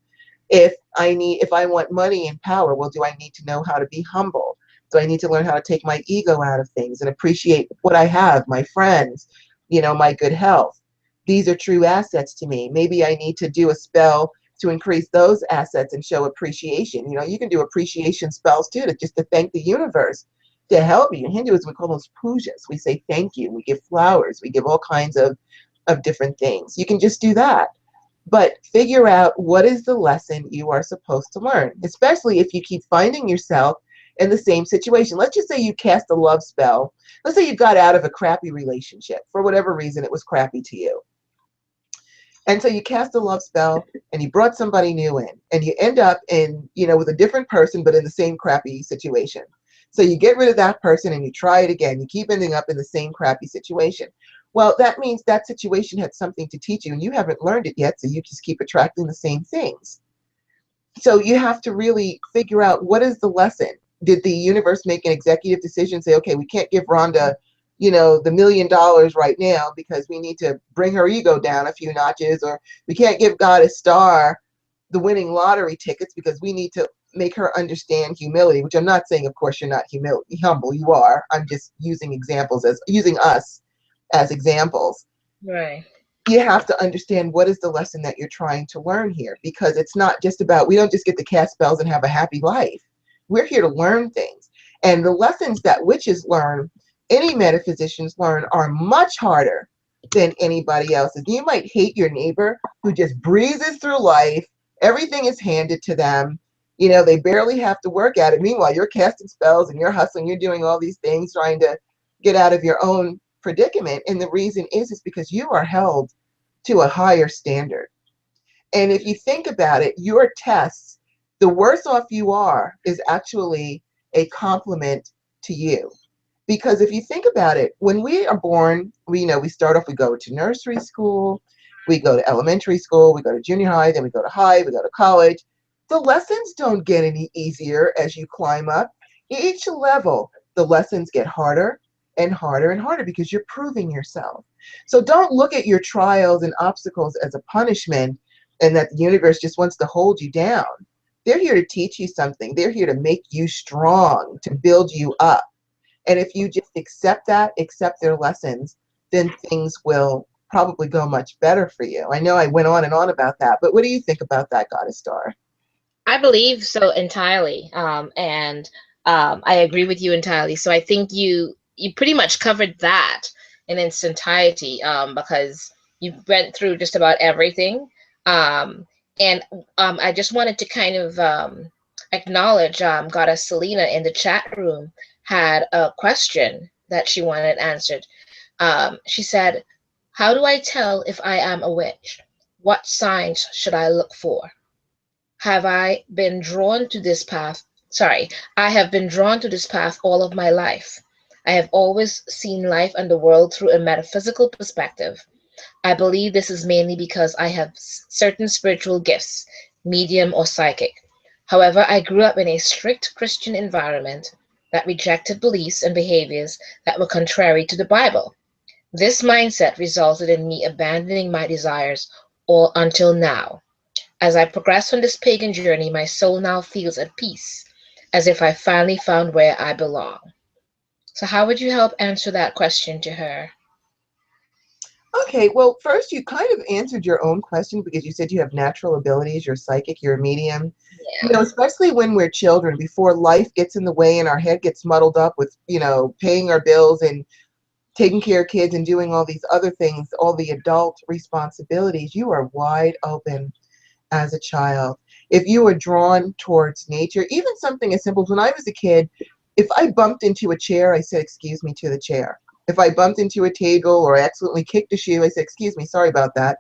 If I want money and power, well, do I need to know how to be humble? Do I need to learn how to take my ego out of things and appreciate what I have, my friends, my good health? These are true assets to me. Maybe I need to do a spell to increase those assets and show appreciation. You can do appreciation spells too, to thank the universe to help you. In Hinduism, we call those pujas. We say thank you. We give flowers. We give all kinds of different things. You can just do that. But figure out what is the lesson you are supposed to learn, especially if you keep finding yourself in the same situation. Let's just say you cast a love spell. Let's say you got out of a crappy relationship. For whatever reason, it was crappy to you. And so you cast a love spell and you brought somebody new in and you end up with a different person, but in the same crappy situation. So you get rid of that person and you try it again. You keep ending up in the same crappy situation. Well, that means that situation had something to teach you and you haven't learned it yet. So you just keep attracting the same things. So you have to really figure out, what is the lesson? Did the universe make an executive decision, say, okay, we can't give Rhonda the $1 million right now because we need to bring her ego down a few notches, or we can't give God a star the winning lottery tickets because we need to make her understand humility, which I'm not saying, of course, you're not humble. You are. I'm just using us as examples. Right. You have to understand what is the lesson that you're trying to learn here, because it's not just about, we don't just get to cast spells and have a happy life. We're here to learn things. And the lessons that witches learn, any metaphysicians learn, are much harder than anybody else's. You might hate your neighbor who just breezes through life. Everything is handed to them. They barely have to work at it. Meanwhile, you're casting spells and you're hustling. You're doing all these things, trying to get out of your own predicament. And the reason is because you are held to a higher standard. And if you think about it, your tests, the worse off you are, is actually a compliment to you. Because if you think about it, when we are born, we start off, we go to nursery school, we go to elementary school, we go to junior high, then we go to high, we go to college. The lessons don't get any easier as you climb up. Each level, the lessons get harder and harder and harder because you're proving yourself. So don't look at your trials and obstacles as a punishment and that the universe just wants to hold you down. They're here to teach you something. They're here to make you strong, to build you up. And if you just accept their lessons, then things will probably go much better for you. I know I went on and on about that, but what do you think about that, Goddess Star? I believe so entirely, and I agree with you entirely. So I think you pretty much covered that in its entirety, because you went through just about everything. And I just wanted to kind of acknowledge Goddess Selena in the chat room had a question that she wanted answered. She said, "How do I tell if I am a witch? What signs should I look for? Have I been drawn to this path? Sorry, I have been drawn to this path all of my life. I have always seen life and the world through a metaphysical perspective. I believe this is mainly because I have certain spiritual gifts, medium or psychic. However, I grew up in a strict Christian environment that rejected beliefs and behaviors that were contrary to the Bible. This mindset resulted in me abandoning my desires all until now. As I progress on this pagan journey, my soul now feels at peace, as if I finally found where I belong. So, how would you help answer that question to her? Okay, well, first you kind of answered your own question because you said you have natural abilities, you're psychic, you're a medium. You know, Yeah. especially when we're children, before life gets in the way and our head gets muddled up with, paying our bills and taking care of kids and doing all these other things, all the adult responsibilities, you are wide open as a child. If you are drawn towards nature, even something as simple as when I was a kid, if I bumped into a chair, I said, "Excuse me," to the chair. If I bumped into a table or I accidentally kicked a shoe, I said, "Excuse me, sorry about that."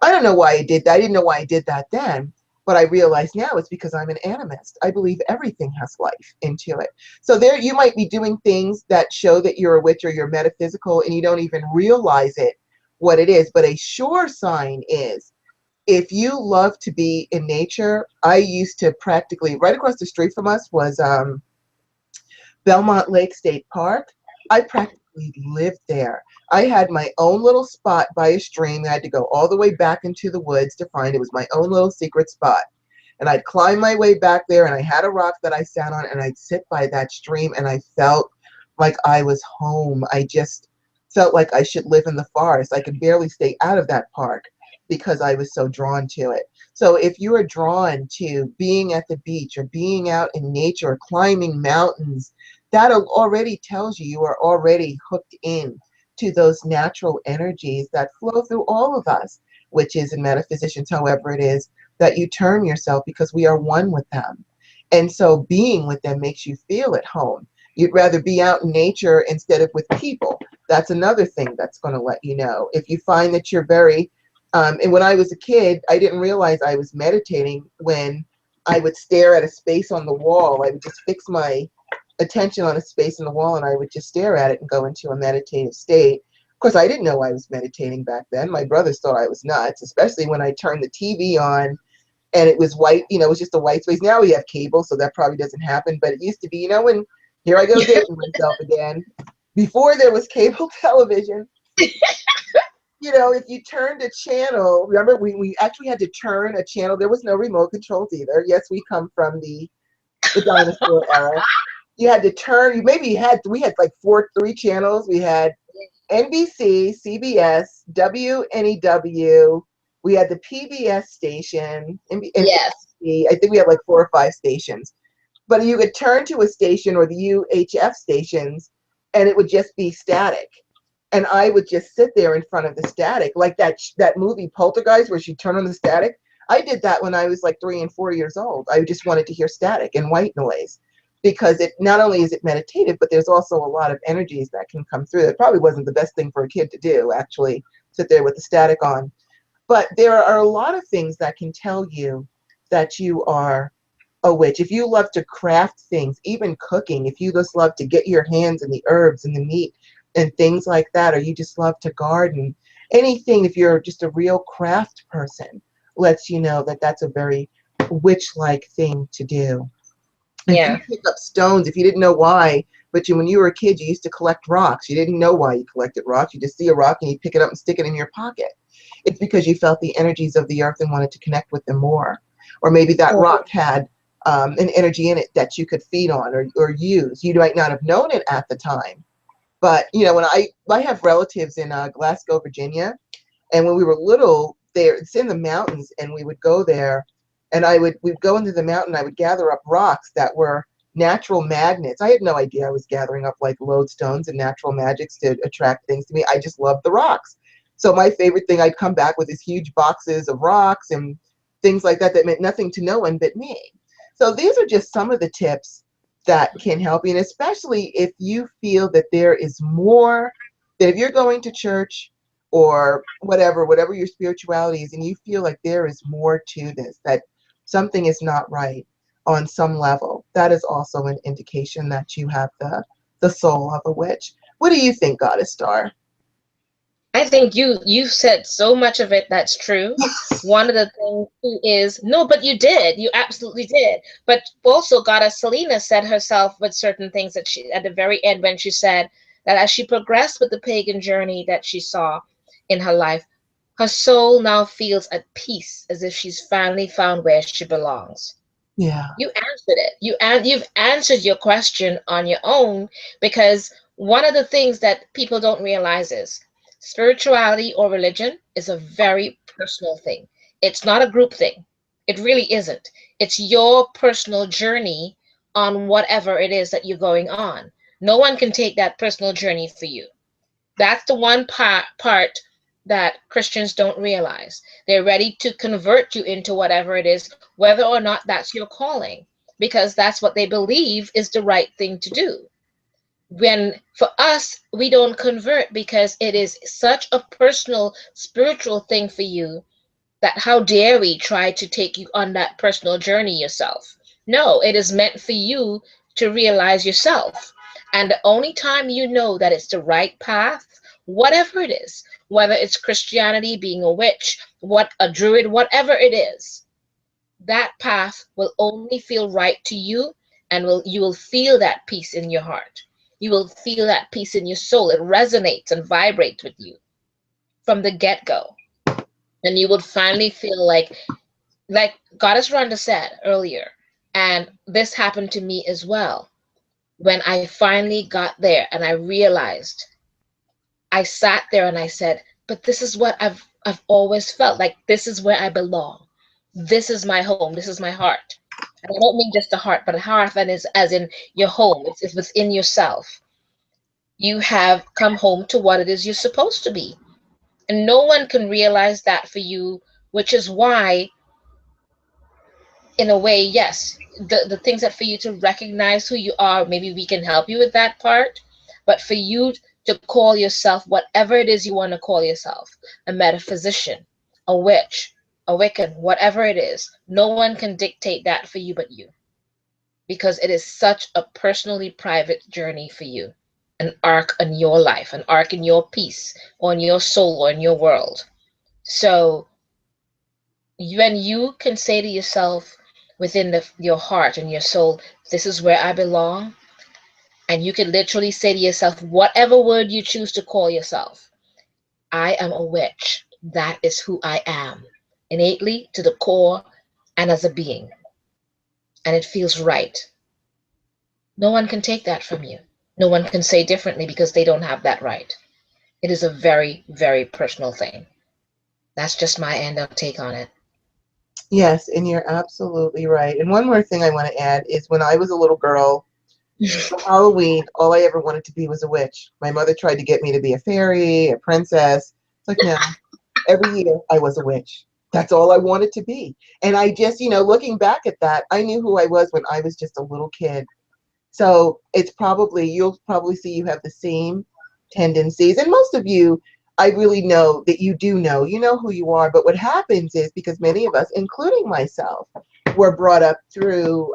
I don't know why I did that. I didn't know why I did that then. But I realize now it's because I'm an animist. I believe everything has life into it. So there you might be doing things that show that you're a witch or you're metaphysical and you don't even realize it, what it is. But a sure sign is if you love to be in nature. I used to practically, right across the street from us was Belmont Lake State Park. I practically lived there. I had my own little spot by a stream. I had to go all the way back into the woods to find it. It was my own little secret spot. And I'd climb my way back there, and I had a rock that I sat on, and I'd sit by that stream, and I felt like I was home. I just felt like I should live in the forest. I could barely stay out of that park because I was so drawn to it. So if you are drawn to being at the beach or being out in nature or climbing mountains, that already tells you you are already hooked in to those natural energies that flow through all of us, witches and metaphysicians, however it is that you turn yourself, because we are one with them. And so being with them makes you feel at home. You'd rather be out in nature instead of with people. That's another thing that's going to let you know. If you find that you're very, and when I was a kid, I didn't realize I was meditating when I would stare at a space on the wall. I would just fix my attention on a space in the wall and I would just stare at it and go into a meditative state. Of course, I didn't know I was meditating back then. My brothers thought I was nuts, especially when I turned the TV on and it was white, it was just a white space. Now we have cable, so that probably doesn't happen. But it used to be, when, here I go dating myself again. Before there was cable television, if you turned a channel, remember we actually had to turn a channel. There was no remote controls either. Yes, we come from the dinosaur era. You had to turn, we had like three channels. We had NBC, CBS, WNEW. We had the PBS station, and Yes. I think we had like 4 or 5 stations. But you could turn to a station or the UHF stations, and it would just be static. And I would just sit there in front of the static, like that movie Poltergeist, where she turned on the static. I did that when I was like 3 and 4 years old. I just wanted to hear static and white noise because it not only is it meditative, but there's also a lot of energies that can come through. It probably wasn't the best thing for a kid to do, actually, sit there with the static on. But there are a lot of things that can tell you that you are a witch. If you love to craft things, even cooking, if you just love to get your hands in the herbs and the meat and things like that, or you just love to garden, anything, if you're just a real craft person, lets you know that that's a very witch-like thing to do. If you Yeah. pick up stones, if you didn't know why, but when you were a kid, you used to collect rocks. You didn't know why you collected rocks. You just see a rock and you pick it up and stick it in your pocket. It's because you felt the energies of the earth and wanted to connect with them more. Or maybe that Oh, rock had an energy in it that you could feed on or use. You might not have known it at the time. But, when I have relatives in Glasgow, Virginia, and when we were little, there it's in the mountains, and we would go there, and we'd go into the mountain. I would gather up rocks that were natural magnets. I had no idea I was gathering up like lodestones and natural magics to attract things to me. I just loved the rocks. So my favorite thing, I'd come back with these huge boxes of rocks and things like that that meant nothing to no one but me. So these are just some of the tips that can help you, and especially if you feel that there is more, that if you're going to church or whatever your spirituality is, and you feel like there is more to this, that something is not right on some level, that is also an indication that you have the soul of a witch. What do you think, Goddess Star? I think you said so much of it that's true. One of the things too is no, but you did. You absolutely did. But also Goddess Selena said herself with certain things that she at the very end when she said that as she progressed with the pagan journey that she saw in her life, her soul now feels at peace as if she's finally found where she belongs. Yeah. You answered it. You've answered your question on your own because one of the things that people don't realize is spirituality or religion is a very personal thing. It's not a group thing. It really isn't. It's your personal journey on whatever it is that you're going on. No one can take that personal journey for you. That's the one part that Christians don't realize. They're ready to convert you into whatever it is, whether or not that's your calling, because that's what they believe is the right thing to do. When for us, we don't convert because it is such a personal, spiritual thing for you that how dare we try to take you on that personal journey yourself? No, it is meant for you to realize yourself. And the only time you know that it's the right path, whatever it is, whether it's Christianity, being a witch, what a druid, whatever it is, that path will only feel right to you and you will feel that peace in your heart. You will feel that peace in your soul. It resonates and vibrates with you from the get-go. And you would finally feel like Goddess Rhonda said earlier, and this happened to me as well. When I finally got there and I realized, I sat there and I said, but this is what I've always felt like this is where I belong. This is my home. This is my heart. And I don't mean just a heart, but a heart that is as in your home. It's within yourself. You have come home to what it is you're supposed to be. And no one can realize that for you, which is why in a way, yes, the things that for you to recognize who you are, maybe we can help you with that part. But for you to call yourself whatever it is you want to call yourself, a metaphysician, a witch, a Wiccan, whatever it is, no one can dictate that for you but you. Because it is such a personally private journey for you, an arc in your life, an arc in your peace, or in your soul, or in your world. So when you can say to yourself within your heart and your soul, this is where I belong, and you can literally say to yourself, whatever word you choose to call yourself, I am a witch. That is who I am, innately, to the core, and as a being. And it feels right. No one can take that from you. No one can say differently because they don't have that right. It is a very, very personal thing. That's just my end of take on it. Yes, and you're absolutely right. And one more thing I want to add is when I was a little girl, for Halloween, all I ever wanted to be was a witch. My mother tried to get me to be a fairy, a princess. It's like, no, every year I was a witch. That's all I wanted to be. And I just, looking back at that, I knew who I was when I was just a little kid. So you'll probably see you have the same tendencies. And most of you, I really know that you know who you are. But what happens is because many of us, including myself, were brought up through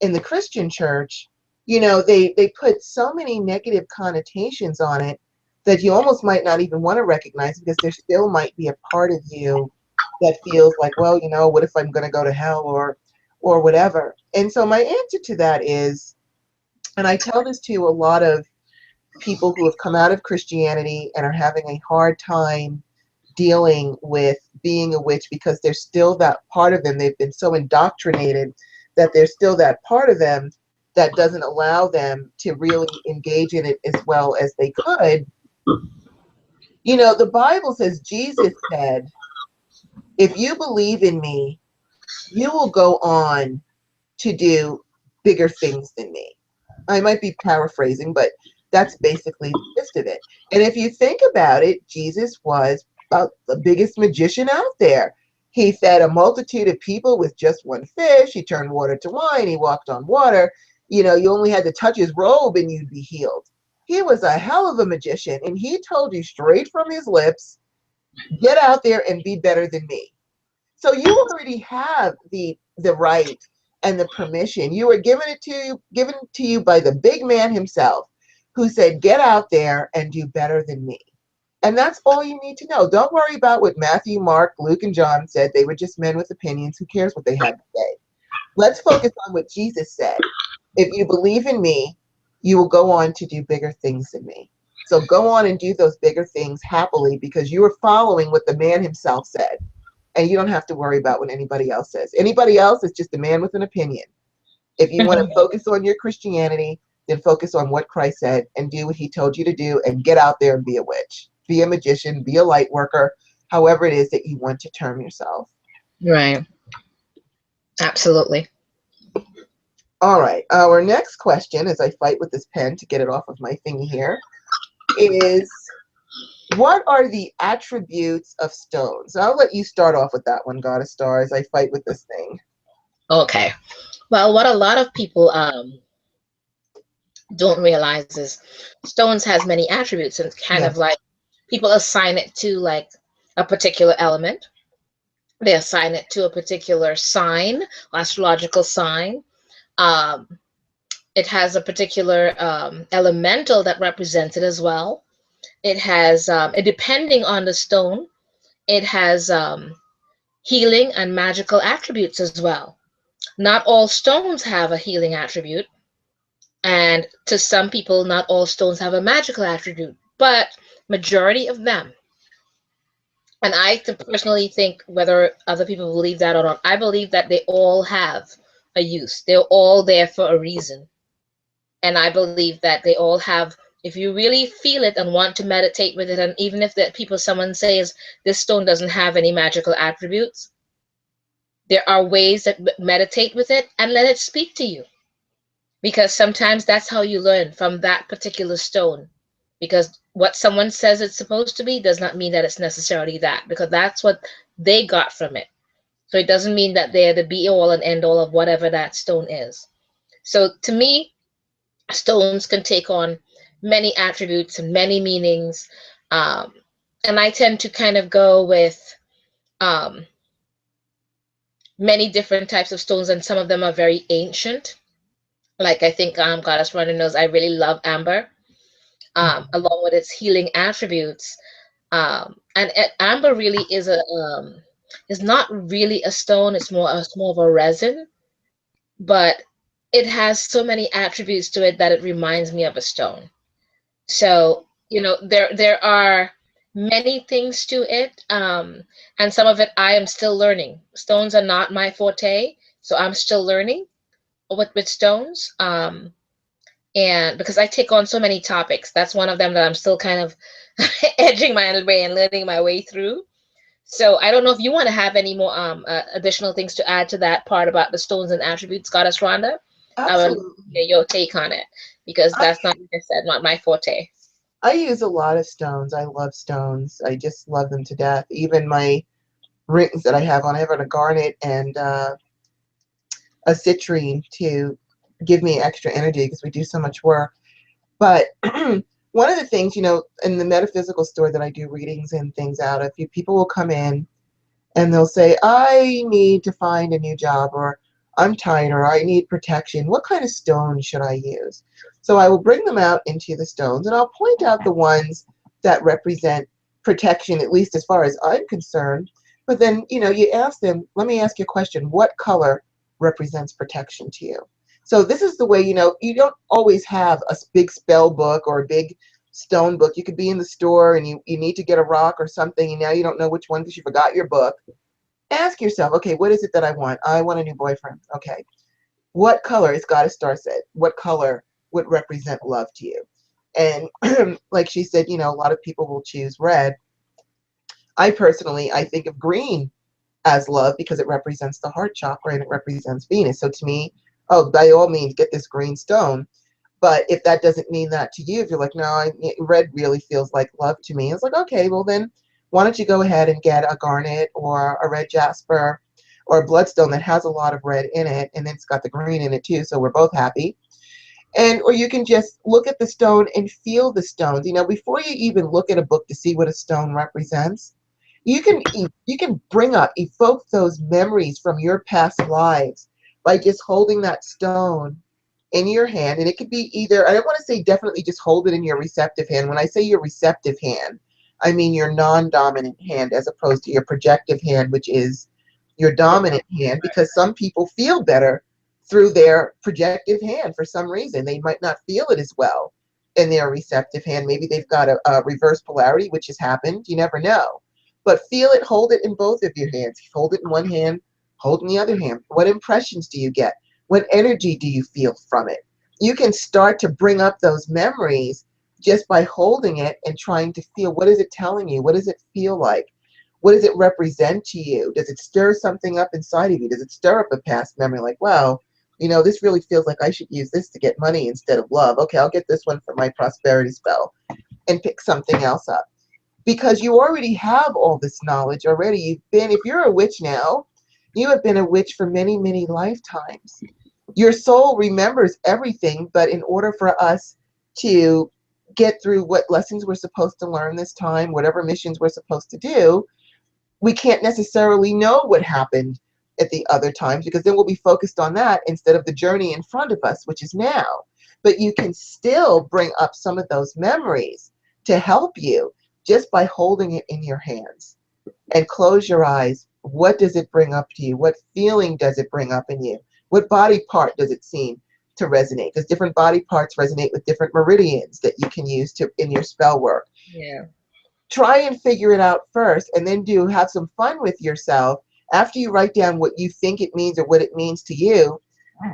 in the Christian church, they put so many negative connotations on it that you almost might not even want to recognize because there still might be a part of you that feels like, well, what if I'm going to go to hell or whatever. And so my answer to that is, and I tell this to a lot of people who have come out of Christianity and are having a hard time dealing with being a witch because there's still that part of them. They've been so indoctrinated that there's still that part of them that doesn't allow them to really engage in it as well as they could. The Bible says, Jesus said, if you believe in me, you will go on to do bigger things than me. I might be paraphrasing, but that's basically the gist of it. And if you think about it, Jesus was about the biggest magician out there. He fed a multitude of people with just one fish. He turned water to wine. He walked on water. You only had to touch his robe and you'd be healed. He was a hell of a magician, and he told you straight from his lips, get out there and be better than me. So you already have the right and the permission. You were given to you by the big man himself, who said, get out there and do better than me. And that's all you need to know. Don't worry about what Matthew, Mark, Luke, and John said. They were just men with opinions. Who cares what they had to say? Let's focus on what Jesus said. If you believe in me, you will go on to do bigger things than me. So go on and do those bigger things happily because you are following what the man himself said. And you don't have to worry about what anybody else says. Anybody else is just a man with an opinion. If you want to focus on your Christianity, then focus on what Christ said and do what he told you to do and get out there and be a witch, be a magician, be a light worker, however it is that you want to term yourself. Right. Absolutely. All right. Our next question, as I fight with this pen to get it off of my thingy here, is what are the attributes of stones? I'll let you start off with that one, Goddess Star, as I fight with this thing. Okay. Well, what a lot of people don't realize is stones has many attributes, and kind of Yes. like people assign it to like a particular element. They assign it to a particular sign, astrological sign. Um, it has a particular elemental that represents it as well. It has, depending on the stone, it has healing and magical attributes as well. Not all stones have a healing attribute, and to some people, not all stones have a magical attribute, but majority of them. And personally think, whether other people believe that or not, I believe that they all have a use. They're all there for a reason. And I believe that they all have, if you really feel it and want to meditate with it, and even if someone says this stone doesn't have any magical attributes, there are ways that meditate with it and let it speak to you. Because sometimes that's how you learn from that particular stone. Because what someone says it's supposed to be does not mean that it's necessarily that, because that's what they got from it. So it doesn't mean that they're the be all and end all of whatever that stone is. So to me, stones can take on many attributes and many meanings. Um, and I tend to kind of go with um, many different types of stones, and some of them are very ancient. Like I think Goddess Runner knows I really love amber, along with its healing attributes. And amber really is not really a stone. It's more of a resin, but it has so many attributes to it that it reminds me of a stone. So, there are many things to it, and some of it I am still learning. Stones are not my forte, so I'm still learning with stones. And because I take on so many topics, that's one of them that I'm still kind of edging my way and learning my way through. So I don't know if you want to have any more additional things to add to that part about the stones and attributes, Goddess Rhonda. I would love to Absolutely. hear your take on it, because I, that's not, like I said, not my forte. I use a lot of stones. I love stones. I just love them to death. Even my rings that I have on, I have a garnet and a citrine to give me extra energy because we do so much work. But one of the things, in the metaphysical store that I do readings and things out of, people will come in and they'll say, I need to find a new job, or I'm tired, or I need protection. What kind of stone should I use? So I will bring them out into the stones and I'll point out the ones that represent protection, at least as far as I'm concerned. But then, you ask them, let me ask you a question. What color represents protection to you? So this is the way, you don't always have a big spell book or a big stone book. You could be in the store and you need to get a rock or something, and now you don't know which one because you forgot your book. Ask yourself, okay, what is it that I want? I want a new boyfriend. Okay. What color, as Goddess Star said, what color would represent love to you? And like she said, a lot of people will choose red. I think of green as love because it represents the heart chakra and it represents Venus. So to me, oh, by all means, get this green stone. But if that doesn't mean that to you, if you're like, no, red really feels like love to me, it's like, okay, well then, why don't you go ahead and get a garnet or a red jasper or a bloodstone that has a lot of red in it, and then it's got the green in it too, so we're both happy. And or you can just look at the stone and feel the stones. Before you even look at a book to see what a stone represents, you can evoke those memories from your past lives by just holding that stone in your hand. And it could be either, I don't want to say definitely just hold it in your receptive hand. When I say your receptive hand, I mean your non-dominant hand as opposed to your projective hand, which is your dominant hand, because some people feel better through their projective hand for some reason. They might not feel it as well in their receptive hand. Maybe they've got a reverse polarity, which has happened. You never know. But feel it, hold it in both of your hands. Hold it in one hand, hold in the other hand. What impressions do you get? What energy do you feel from it? You can start to bring up those memories just by holding it and trying to feel, what is it telling you? What does it feel like? What does it represent to you? Does it stir something up inside of you? Does it stir up a past memory like, wow, this really feels like I should use this to get money instead of love. Okay, I'll get this one for my prosperity spell and pick something else up. Because you already have all this knowledge already. If you're a witch now, you have been a witch for many, many lifetimes. Your soul remembers everything, but in order for us to get through what lessons we're supposed to learn this time, whatever missions we're supposed to do, we can't necessarily know what happened at the other times, because then we'll be focused on that instead of the journey in front of us, which is now. But you can still bring up some of those memories to help you just by holding it in your hands. And close your eyes. What does it bring up to you? What feeling does it bring up in you? What body part does it seem to resonate? Because different body parts resonate with different meridians that you can use in your spell work. Yeah. Try and figure it out first, and then have some fun with yourself. After you write down what you think it means or what it means to you,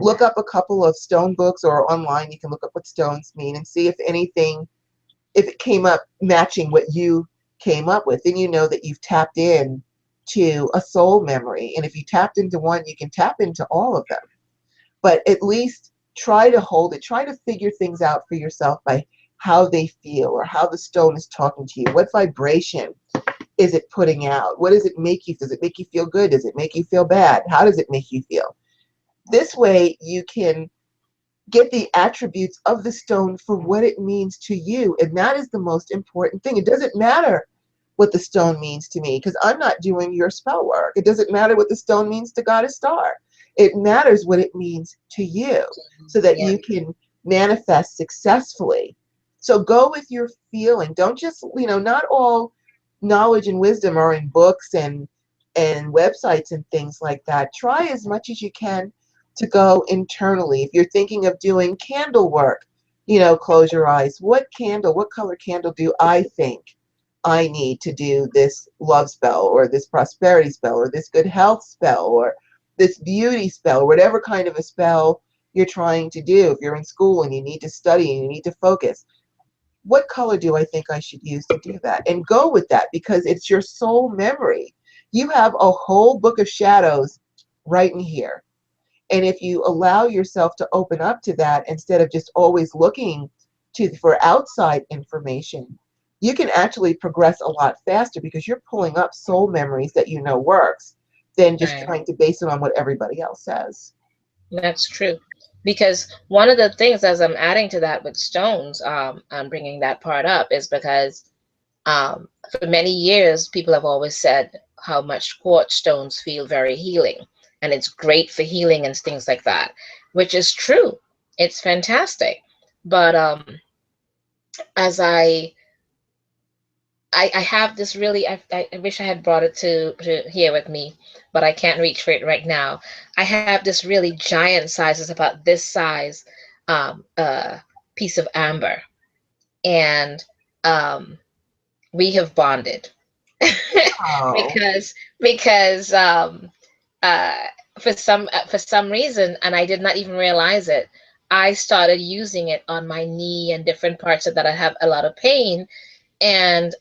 look up a couple of stone books, or online you can look up what stones mean and see if it came up matching what you came up with. Then you know that you've tapped in to a soul memory. And if you tapped into one, you can tap into all of them. But at least try to hold it. Try to figure things out for yourself by how they feel or how the stone is talking to you. What vibration is it putting out? What does it make you? Does it make you feel good? Does it make you feel bad? How does it make you feel? This way you can get the attributes of the stone for what it means to you. And that is the most important thing. It doesn't matter what the stone means to me, because I'm not doing your spell work. It doesn't matter what the stone means to Goddess Star. It matters what it means to you, so that you can manifest successfully. So go with your feeling. Don't just, not all knowledge and wisdom are in books and websites and things like that. Try as much as you can to go internally. If you're thinking of doing candle work, close your eyes. What color candle do I think I need to do this love spell, or this prosperity spell, or this good health spell, or this beauty spell, or whatever kind of a spell you're trying to do? If you're in school and you need to study and you need to focus, what color do I think I should use to do that? And go with that, because it's your soul memory. You have a whole book of shadows right in here. And if you allow yourself to open up to that instead of just always looking for outside information, you can actually progress a lot faster, because you're pulling up soul memories that works, than just trying to base it on what everybody else says. That's true. Because one of the things, as I'm adding to that with stones, I'm bringing that part up, is because for many years, people have always said how much quartz stones feel very healing, and it's great for healing and things like that, which is true. It's fantastic. But as I have this really, I wish I had brought it to here with me, but I can't reach for it right now. I have this really giant size, it's about this size, uh, piece of amber, and we have bonded Oh, because uh, for some reason, and I did not even realize it, I started using it on my knee and different parts of that I have a lot of pain, and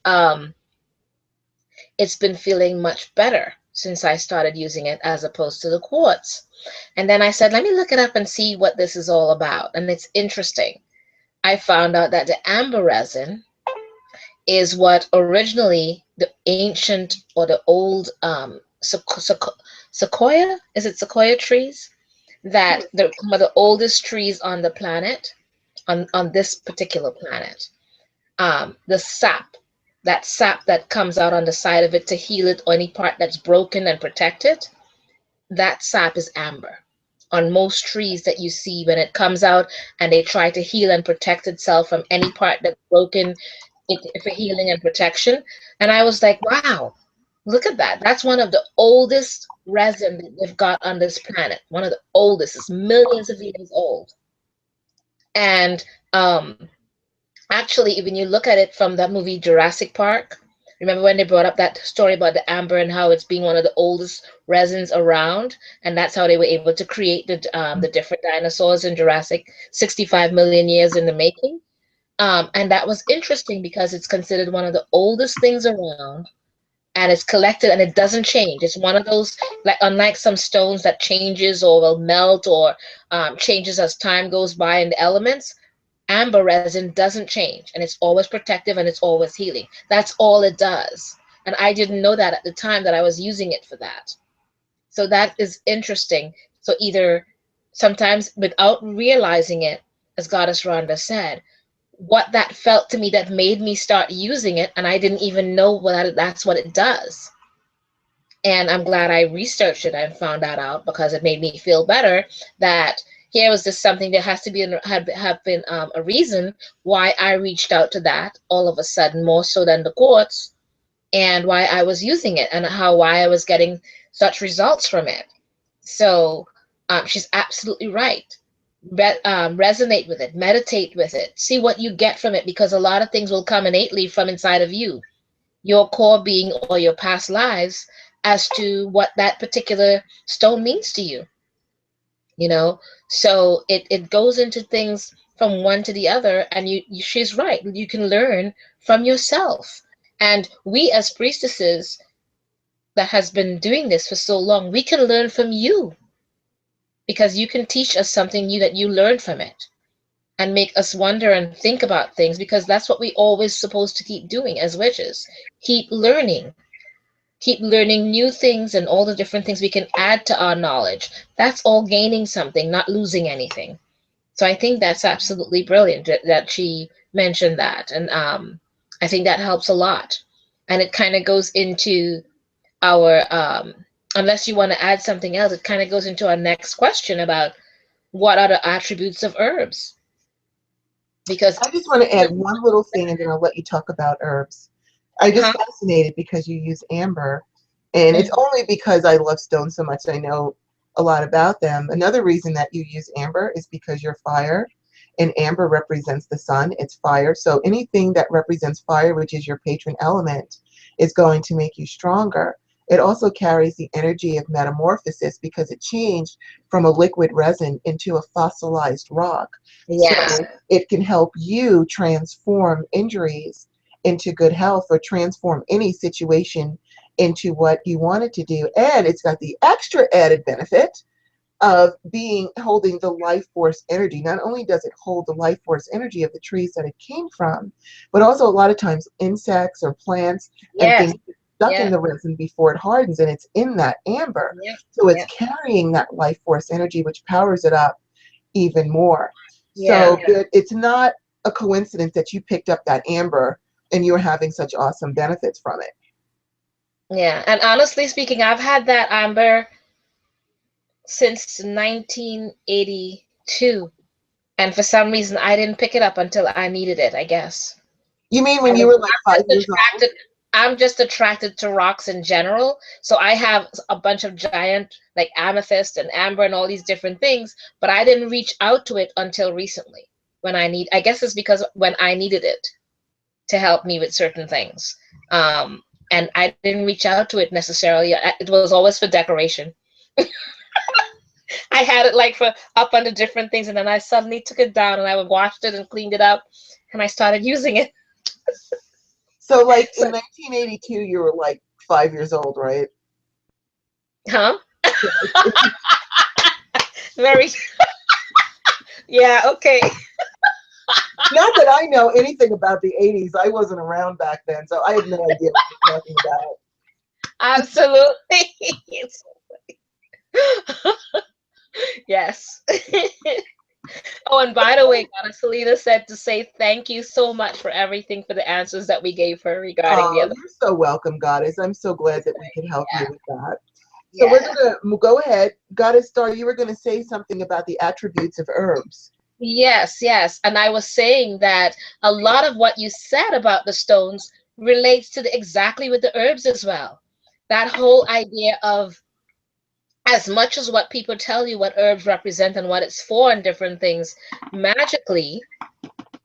it's been feeling much better since I started using it as opposed to the quartz. And then I said, let me look it up and see what this is all about. And it's interesting. I found out that the amber resin is what originally the ancient or the old sequoia, is it sequoia trees? That some of the oldest trees on the planet, on this particular planet, the sap, that sap that comes out on the side of it to heal it, or any part that's broken and protect it, that sap is amber. On most trees that you see, when it comes out and they try to heal and protect itself from any part that's broken, for healing and protection. And I was like, wow, look at that. That's one of the oldest resin that we've got on this planet. One of the oldest. It's millions of years old. And actually, when you look at it from that movie Jurassic Park, remember when they brought up that story about the amber and how it's being one of the oldest resins around, and that's how they were able to create the different dinosaurs in Jurassic, 65 million years in the making. And that was interesting because it's considered one of the oldest things around, and it's collected and it doesn't change. It's one of those, like, unlike some stones that changes or will melt or changes as time goes by in the elements. Amber resin doesn't change, and it's always protective and it's always healing. That's all it does. And I didn't know that at the time that I was using it for that. So that is interesting. So either sometimes without realizing it, as Goddess Rhonda said, what that felt to me that made me start using it, and I didn't even know that's what it does. And I'm glad I researched it and found that out, because it made me feel better that here was this something that has to be have been a reason why I reached out to that all of a sudden, more so than the quartz, and why I was using it and why I was getting such results from it. So she's absolutely right. Resonate with it, meditate with it, see what you get from it, because a lot of things will come innately from inside of you, your core being or your past lives, as to what that particular stone means to you, you know. So it goes into things from one to the other, and she's right, you can learn from yourself. And we as priestesses that has been doing this for so long, we can learn from you, because you can teach us something new that you learned from it, and make us wonder and think about things, because that's what we always supposed to keep doing as witches. Keep learning new things and all the different things we can add to our knowledge. That's all gaining something, not losing anything. So I think that's absolutely brilliant that she mentioned that. And I think that helps a lot. And it kind of goes into our, unless you want to add something else, it kind of goes into our next question about what are the attributes of herbs? Because, I just want to add one little thing and then I'll let you talk about herbs. I just huh? fascinated because you use amber, and it's Mhm. only because I love stones so much I know a lot about them. Another reason that you use amber is because you're fire, and amber represents the sun. It's fire. So anything that represents fire, which is your patron element, is going to make you stronger. It also carries the energy of metamorphosis because it changed from a liquid resin into a fossilized rock. So Yes. it can help you transform injuries into good health, or transform any situation into what you want it to do. And it's got the extra added benefit of being holding the life force energy. Not only does it hold the life force energy of the trees that it came from, but also a lot of times insects or plants and Yes. things get stuck in Yeah. the resin before it hardens, and it's in that amber. Yeah. So it's Yeah. carrying that life force energy, which powers it up even more. Yeah. So it's not a coincidence that you picked up that amber and you're having such awesome benefits from it. Yeah. And honestly speaking, I've had that amber since 1982. And for some reason, I didn't pick it up until I needed it, I guess. You mean I when you don't were know. like 5 years old? I'm just attracted to rocks in general. So I have a bunch of giant, like amethyst and amber and all these different things, but I didn't reach out to it until recently, I guess it's because when I needed it to help me with certain things. And I didn't reach out to it necessarily. It was always for decoration. I had it like for up under different things, and then I suddenly took it down and I washed it and cleaned it up, and I started using it. So like So, in 1982, you were like 5 years old, right? huh? So like, Very, yeah, okay. not that I know anything about the 80s. I wasn't around back then, so I have no idea what you're talking about. Absolutely. Yes. Oh, and by the way, Goddess Selena said to say thank you so much for everything, for the answers that we gave her regarding the Oh, other. you're so welcome, Goddess. I'm so glad that we could help you with that. So we're Yeah. gonna go ahead. Goddess Star, you were gonna say something about the attributes of herbs. Yes, yes. And I was saying that a lot of what you said about the stones relates to exactly with the herbs as well. That whole idea of, as much as what people tell you what herbs represent and what it's for and different things, magically,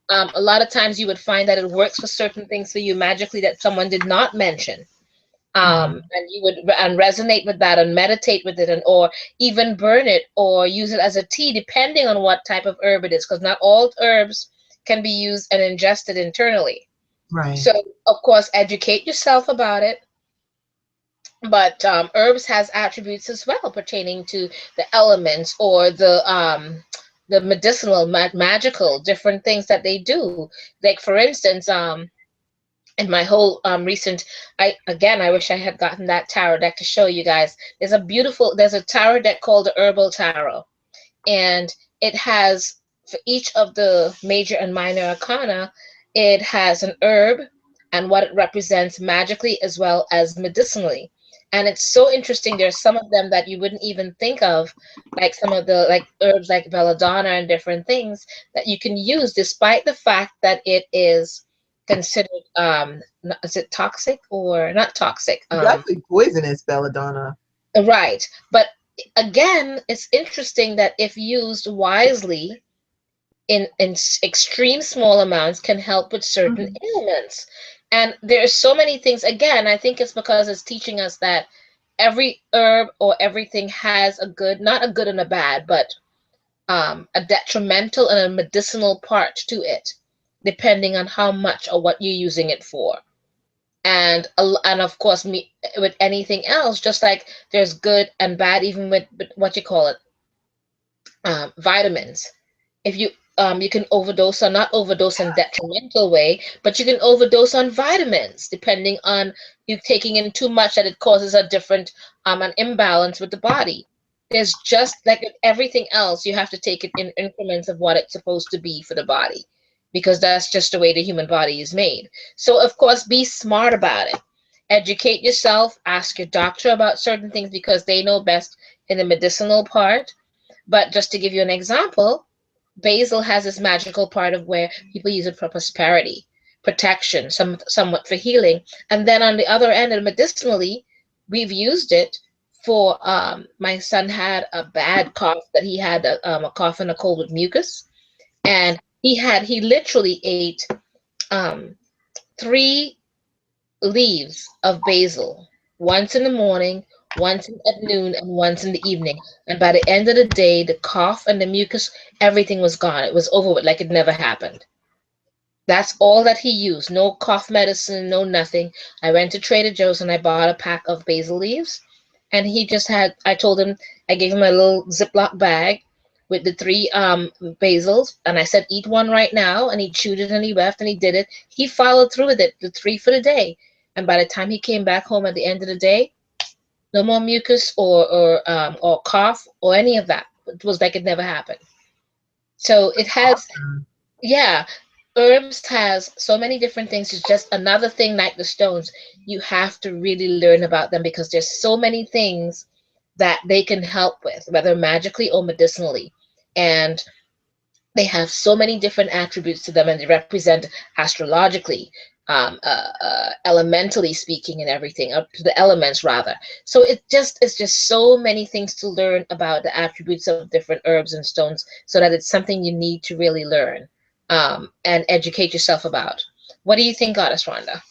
a lot of times you would find that it works for certain things for you magically that someone did not mention. Mhm. And you would and resonate with that and meditate with it, and or even burn it or use it as a tea, depending on what type of herb it is, because not all herbs can be used and ingested internally. Right. So, of course, educate yourself about it. But herbs has attributes as well pertaining to the elements or the medicinal, magical, different things that they do. Like for instance, in my whole recent, I wish I had gotten that tarot deck to show you guys. There's a tarot deck called the Herbal Tarot, and it has, for each of the major and minor arcana, it has an herb and what it represents magically as well as medicinally. And it's so interesting. There's some of them that you wouldn't even think of, like some of the like herbs like belladonna and different things that you can use, despite the fact that it is considered is it toxic or not toxic? It's actually poisonous, belladonna. Right. But again, it's interesting that if used wisely in extreme small amounts can help with certain Mhm. ailments. And there's so many things. Again, I think it's because it's teaching us that every herb or everything has a good, not a good and a bad, but a detrimental and a medicinal part to it, depending on how much or what you're using it for. And of course, me with anything else, just like there's good and bad, even with what you call it, vitamins. If you can overdose, or not overdose in detrimental way, but you can overdose on vitamins depending on you taking in too much that it causes a different an imbalance with the body. There's just like with everything else, you have to take it in increments of what it's supposed to be for the body, because that's just the way the human body is made. So of course, be smart about it. Educate yourself, ask your doctor about certain things because they know best in the medicinal part. But just to give you an example, basil has this magical part of where people use it for prosperity, protection, somewhat for healing. And then on the other end, and medicinally, we've used it for my son had a bad cough, that he had a cough and a cold with mucus. And he literally ate um, 3 leaves of basil, once in the morning, once at noon, and once in the evening. And by the end of the day, the cough and the mucus, everything was gone. It was over with, like it never happened. That's all that he used. No cough medicine, no nothing. I went to Trader Joe's and I bought a pack of basil leaves. And he just had, I told him, I gave him a little Ziploc bag with the 3 basils. And I said, eat one right now. And he chewed it and he left and he did it. He followed through with it, the 3 for the day. And by the time he came back home at the end of the day, no more mucus or cough or any of that. It was like it never happened. So it has, Awesome. yeah, herbs has so many different things. It's just another thing like the stones. You have to really learn about them because there's so many things that they can help with, whether magically or medicinally. And they have so many different attributes to them, and they represent astrologically, elementally speaking, and everything up to the elements rather. So it's just so many things to learn about the attributes of different herbs and stones, so that it's something you need to really learn and educate yourself about. What do you think, Goddess Rhonda?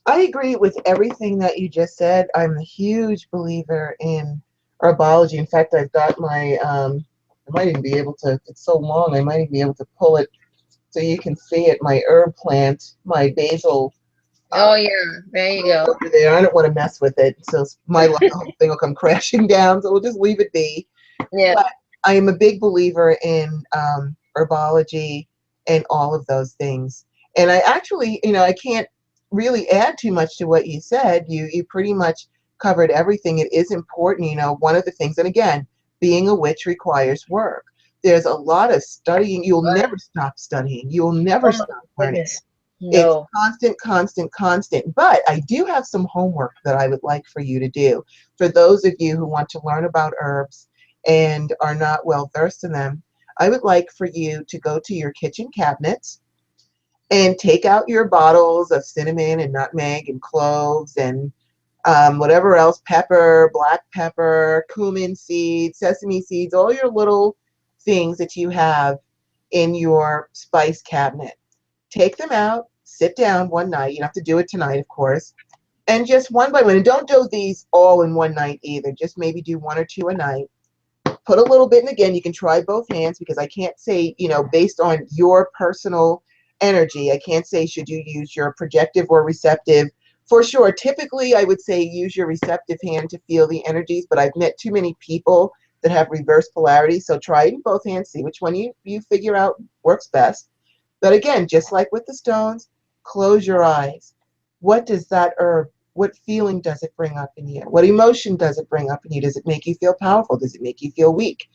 I agree with everything that you just said. I'm a huge believer in herbology. In fact, I've got my, I might even be able to, it's so long, I might even be able to pull it so you can see it, my herb plant, my basil Oh yeah, there you go. over there. I don't want to mess with it, so my luck, the whole thing will come crashing down, so we'll just leave it be. Yeah. But I am a big believer in herbology and all of those things. And I actually, I can't really add too much to what you said. You pretty much covered everything. It is important, one of the things, and again, being a witch requires work. There's a lot of studying. You'll What? never stop studying. You'll never Oh my stop learning. goodness. It's No. constant, constant, constant. But I do have some homework that I would like for you to do. For those of you who want to learn about herbs and are not well versed in them, I would like for you to go to your kitchen cabinets and take out your bottles of cinnamon and nutmeg and cloves and whatever else, pepper, black pepper, cumin seeds, sesame seeds, all your little things that you have in your spice cabinet. Take them out, sit down one night. You don't have to do it tonight, of course. And just one by one, and don't do these all in one night either. Just maybe do one or two a night. Put a little bit, and again, you can try both hands because I can't say, based on your personal energy, I can't say should you use your projective or receptive. For sure, typically I would say use your receptive hand to feel the energies, but I've met too many people that have reverse polarity, so try it in both hands, see which one you figure out works best. But again, just like with the stones, close your eyes. What does that herb, what feeling does it bring up in you? What emotion does it bring up in you? Does it make you feel powerful? Does it make you feel weak?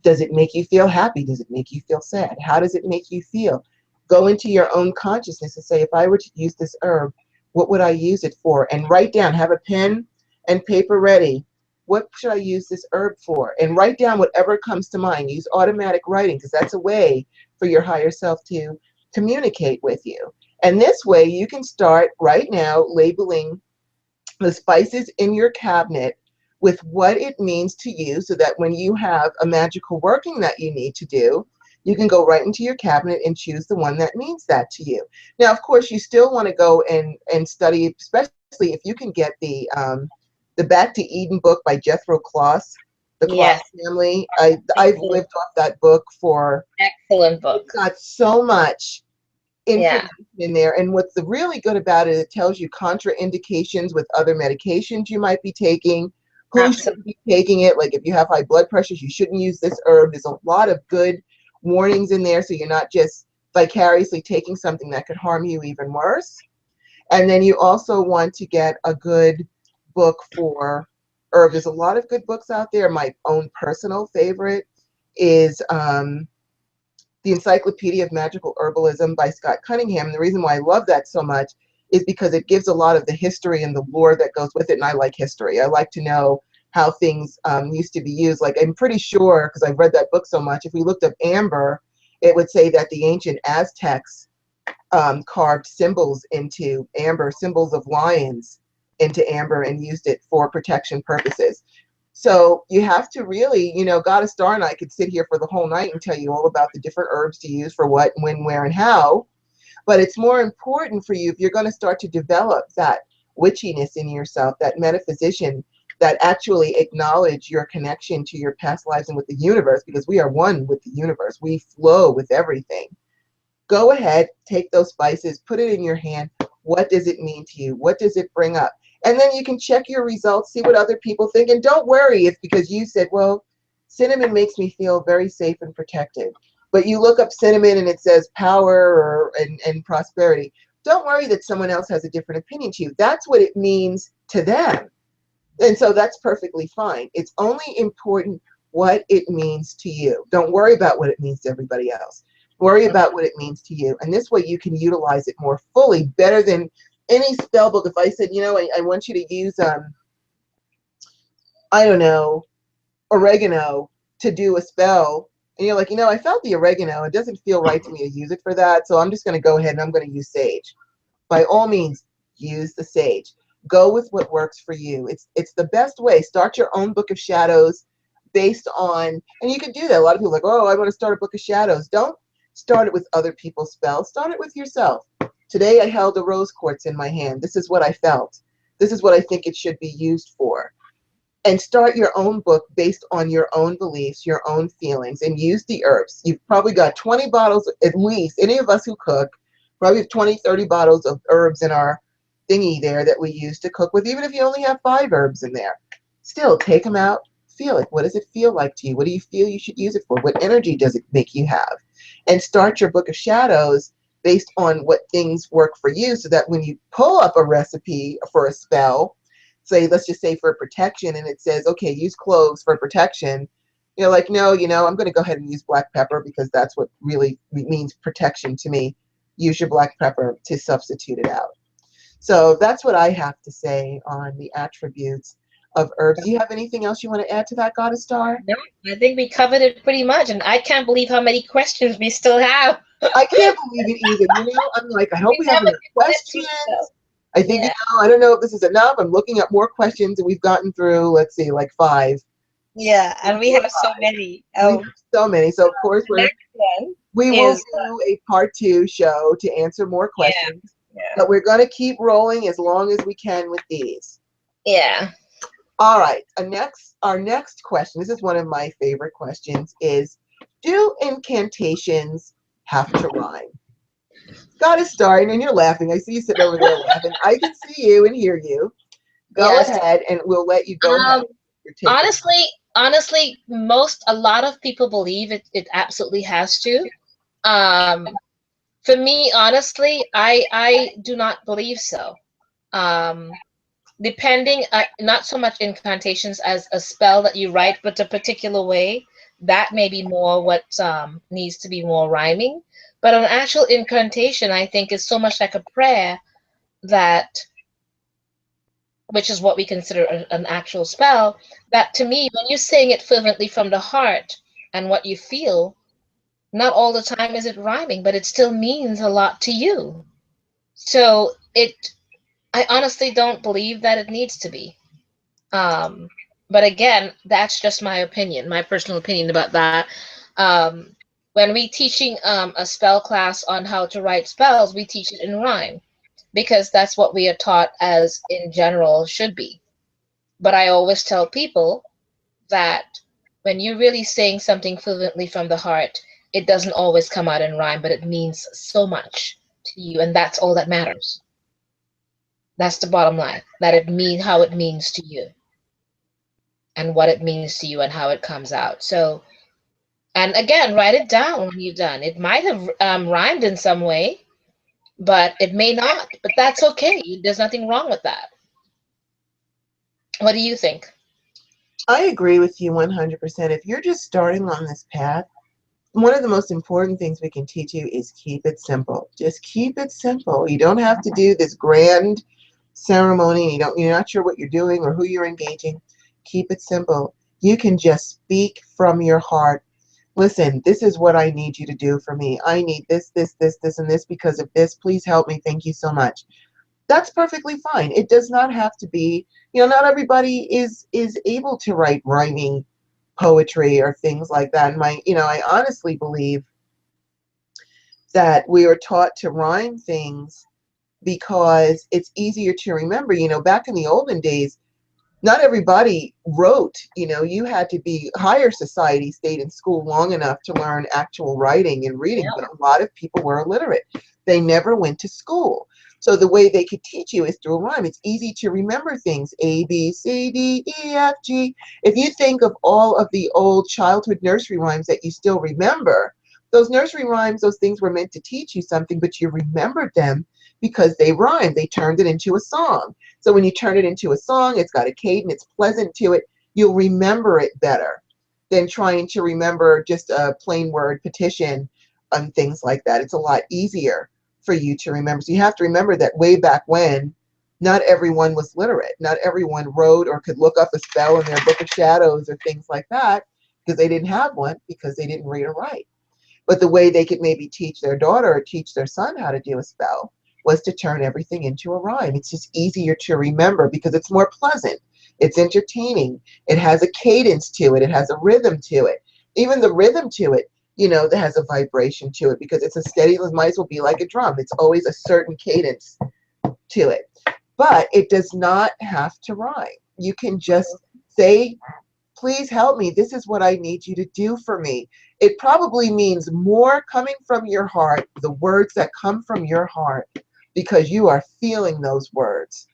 Does it make you feel happy? Does it make you feel sad? How does it make you feel? Go into your own consciousness and say, if I were to use this herb, what would I use it for? And write down, have a pen and paper ready. What should I use this herb for? And write down whatever comes to mind. Use automatic writing because that's a way for your higher self to communicate with you. And this way you can start right now labeling the spices in your cabinet with what it means to you so that when you have a magical working that you need to do, you can go right into your cabinet and choose the one that means that to you. Now, of course, you still want to go and study, especially if you can get the Back to Eden book by Jethro Kloss, the Kloss Yes. family. I've lived off that book for, Excellent book. it's got so much Yeah. information in there. And what's really good about it, it tells you contraindications with other medications you might be taking, who should be taking it. Like if you have high blood pressures, you shouldn't use this herb. There's a lot of good warnings in there so you're not just vicariously taking something that could harm you even worse. And then you also want to get a good book for herb. There's a lot of good books out there. My own personal favorite is the Encyclopedia of Magical Herbalism by Scott Cunningham. And the reason why I love that so much is because it gives a lot of the history and the lore that goes with it. And I like history. I like to know how things used to be used. Like I'm pretty sure, because I've read that book so much, if we looked up amber, it would say that the ancient Aztecs carved symbols into amber, symbols of lions into amber and used it for protection purposes. So you have to really, Goddess Star and I could sit here for the whole night and tell you all about the different herbs to use for what, when, where, and how. But it's more important for you if you're going to start to develop that witchiness in yourself, that metaphysician, that actually acknowledge your connection to your past lives and with the universe, because we are one with the universe. We flow with everything. Go ahead, take those spices, put it in your hand. What does it mean to you? What does it bring up? And then you can check your results, see what other people think. And don't worry if because you said, well, cinnamon makes me feel very safe and protected. But you look up cinnamon and it says power and prosperity. Don't worry that someone else has a different opinion to you. That's what it means to them. And so that's perfectly fine. It's only important what it means to you. Don't worry about what it means to everybody else. Worry about what it means to you. And this way you can utilize it more fully, better than any spell book. If I said, I want you to use, I don't know, oregano to do a spell, and you're like, I felt the oregano. It doesn't feel right to me to use it for that. So I'm just going to go ahead and I'm going to use sage. By all means, use the sage. Go with what works for you. It's the best way. Start your own book of shadows based on, and you can do that. A lot of people are like, oh, I want to start a book of shadows. Don't start it with other people's spells. Start it with yourself. Today I held a rose quartz in my hand. This is what I felt. This is what I think it should be used for. And start your own book based on your own beliefs, your own feelings, and use the herbs. You've probably got 20 bottles, at least, any of us who cook, probably have 20, 30 bottles of herbs in our thingy there that we use to cook with, even if you only have 5 herbs in there. Still, take them out, feel it. What does it feel like to you? What do you feel you should use it for? What energy does it make you have? And start your book of shadows based on what things work for you so that when you pull up a recipe for a spell, say, let's just say for protection, and it says, okay, use cloves for protection. You're like, no, I'm going to go ahead and use black pepper because that's what really means protection to me. Use your black pepper to substitute it out. So that's what I have to say on the attributes of herbs. Do you have anything else you want to add to that, Goddess Star? No, I think we covered it pretty much, and I can't believe how many questions we still have. I can't believe it either. You know, I'm like, I hope We we have never enough get through stuff. questions. I think, Yeah, I don't know if this is enough. I'm looking up more questions and we've gotten through, let's see, like five, yeah, three, and we four, have so five. many. We have so many. So of course The next one we will is do a part 2 show to answer more yeah, questions, yeah, but we're going to keep rolling as long as we can with these. yeah. All right. Our next question, this is one of my favorite questions, is do incantations have to rhyme? Goddess Star, and you're laughing. I see you sitting over there laughing. I can see you and hear you. Go Yes. ahead and we'll let you go ahead. Um, Your take. honestly, a lot of people believe it absolutely has to. Um, for me, honestly, I do not believe so. Um, depending, not so much incantations as a spell that you write, but a particular way, that may be more what needs to be more rhyming. But an actual incantation, I think, is so much like a prayer that, which is what we consider an actual spell, that to me, when you're saying it fervently from the heart and what you feel, not all the time is it rhyming, but it still means a lot to you. So I honestly don't believe that it needs to be. Um, but again, that's just my opinion, my personal opinion about that. Um, when we teaching a spell class on how to write spells, we teach it in rhyme because that's what we are taught as in general should be. But I always tell people that when you're really saying something fluently from the heart, it doesn't always come out in rhyme, but it means so much to you, and that's all that matters. That's the bottom line, that it means how it means to you and what it means to you and how it comes out. So, and again, write it down when you're done. It might have rhymed in some way, but it may not, but that's okay. There's nothing wrong with that. What do you think? I agree with you 100%. If you're just starting on this path, one of the most important things we can teach you is keep it simple. Just keep it simple. You don't have to do this grand ceremony. You're not sure what you're doing or who you're engaging. Keep it simple. You can just speak from your heart. Listen, this is what I need you to do for me. I need this, this, this, this, and this because of this. Please help me. Thank you so much. That's perfectly fine. It does not have to be, not everybody is able to write rhyming poetry or things like that. And I honestly believe that we are taught to rhyme things because it's easier to remember. Back in the olden days, not everybody wrote. You had to be higher society, stayed in school long enough to learn actual writing and reading, but a lot of people were illiterate. They never went to school. So the way they could teach you is through a rhyme. It's easy to remember things. A, B, C, D, E, F, G. If you think of all of the old childhood nursery rhymes that you still remember, those nursery rhymes, those things were meant to teach you something, but you remembered them because they rhymed. They turned it into a song. So when you turn it into a song, it's got a cadence, it's pleasant to it, you'll remember it better than trying to remember just a plain word petition and things like that. It's a lot easier for you to remember. So you have to remember that way back when, not everyone was literate. Not everyone wrote or could look up a spell in their book of shadows or things like that because they didn't have one because they didn't read or write. But the way they could maybe teach their daughter or teach their son how to do a spell was to turn everything into a rhyme. It's just easier to remember because it's more pleasant. It's entertaining. It has a cadence to it. It has a rhythm to it. Even the rhythm to it, that has a vibration to it because it's a steady, it might as well be like a drum. It's always a certain cadence to it. But it does not have to rhyme. You can just say, please help me. This is what I need you to do for me. It probably means more coming from your heart, the words that come from your heart, because you are feeling those words,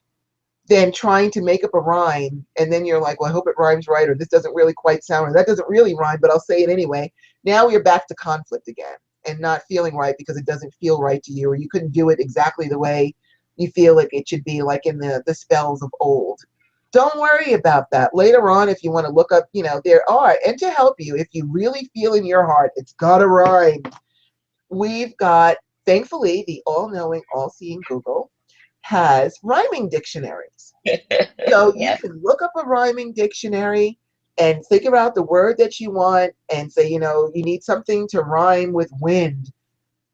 than trying to make up a rhyme. And then you're like, well, I hope it rhymes right, or this doesn't really quite sound, or that doesn't really rhyme, but I'll say it anyway. Now you're back to conflict again and not feeling right because it doesn't feel right to you, or you couldn't do it exactly the way you feel like it should be, like in the spells of old. Don't worry about that. Later on, if you want to look up, there are, and to help you, if you really feel in your heart, it's got to rhyme. We've got, thankfully, the all-knowing, all-seeing Google has rhyming dictionaries. So you Yep. can look up a rhyming dictionary and figure out the word that you want and say, you need something to rhyme with wind.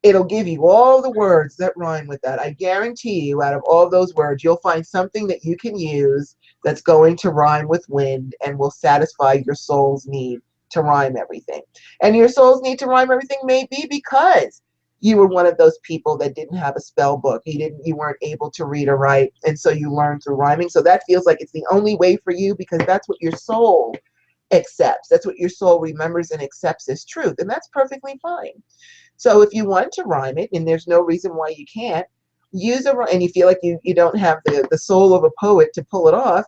It'll give you all the words that rhyme with that. I guarantee you, out of all those words, you'll find something that you can use that's going to rhyme with wind and will satisfy your soul's need to rhyme everything. And your soul's need to rhyme everything may be because you were one of those people that didn't have a spell book. You weren't able to read or write, and so you learned through rhyming. So that feels like it's the only way for you because that's what your soul accepts. That's what your soul remembers and accepts as truth, and that's perfectly fine. So if you want to rhyme it, and there's no reason why you can't, and you feel like you don't have the soul of a poet to pull it off,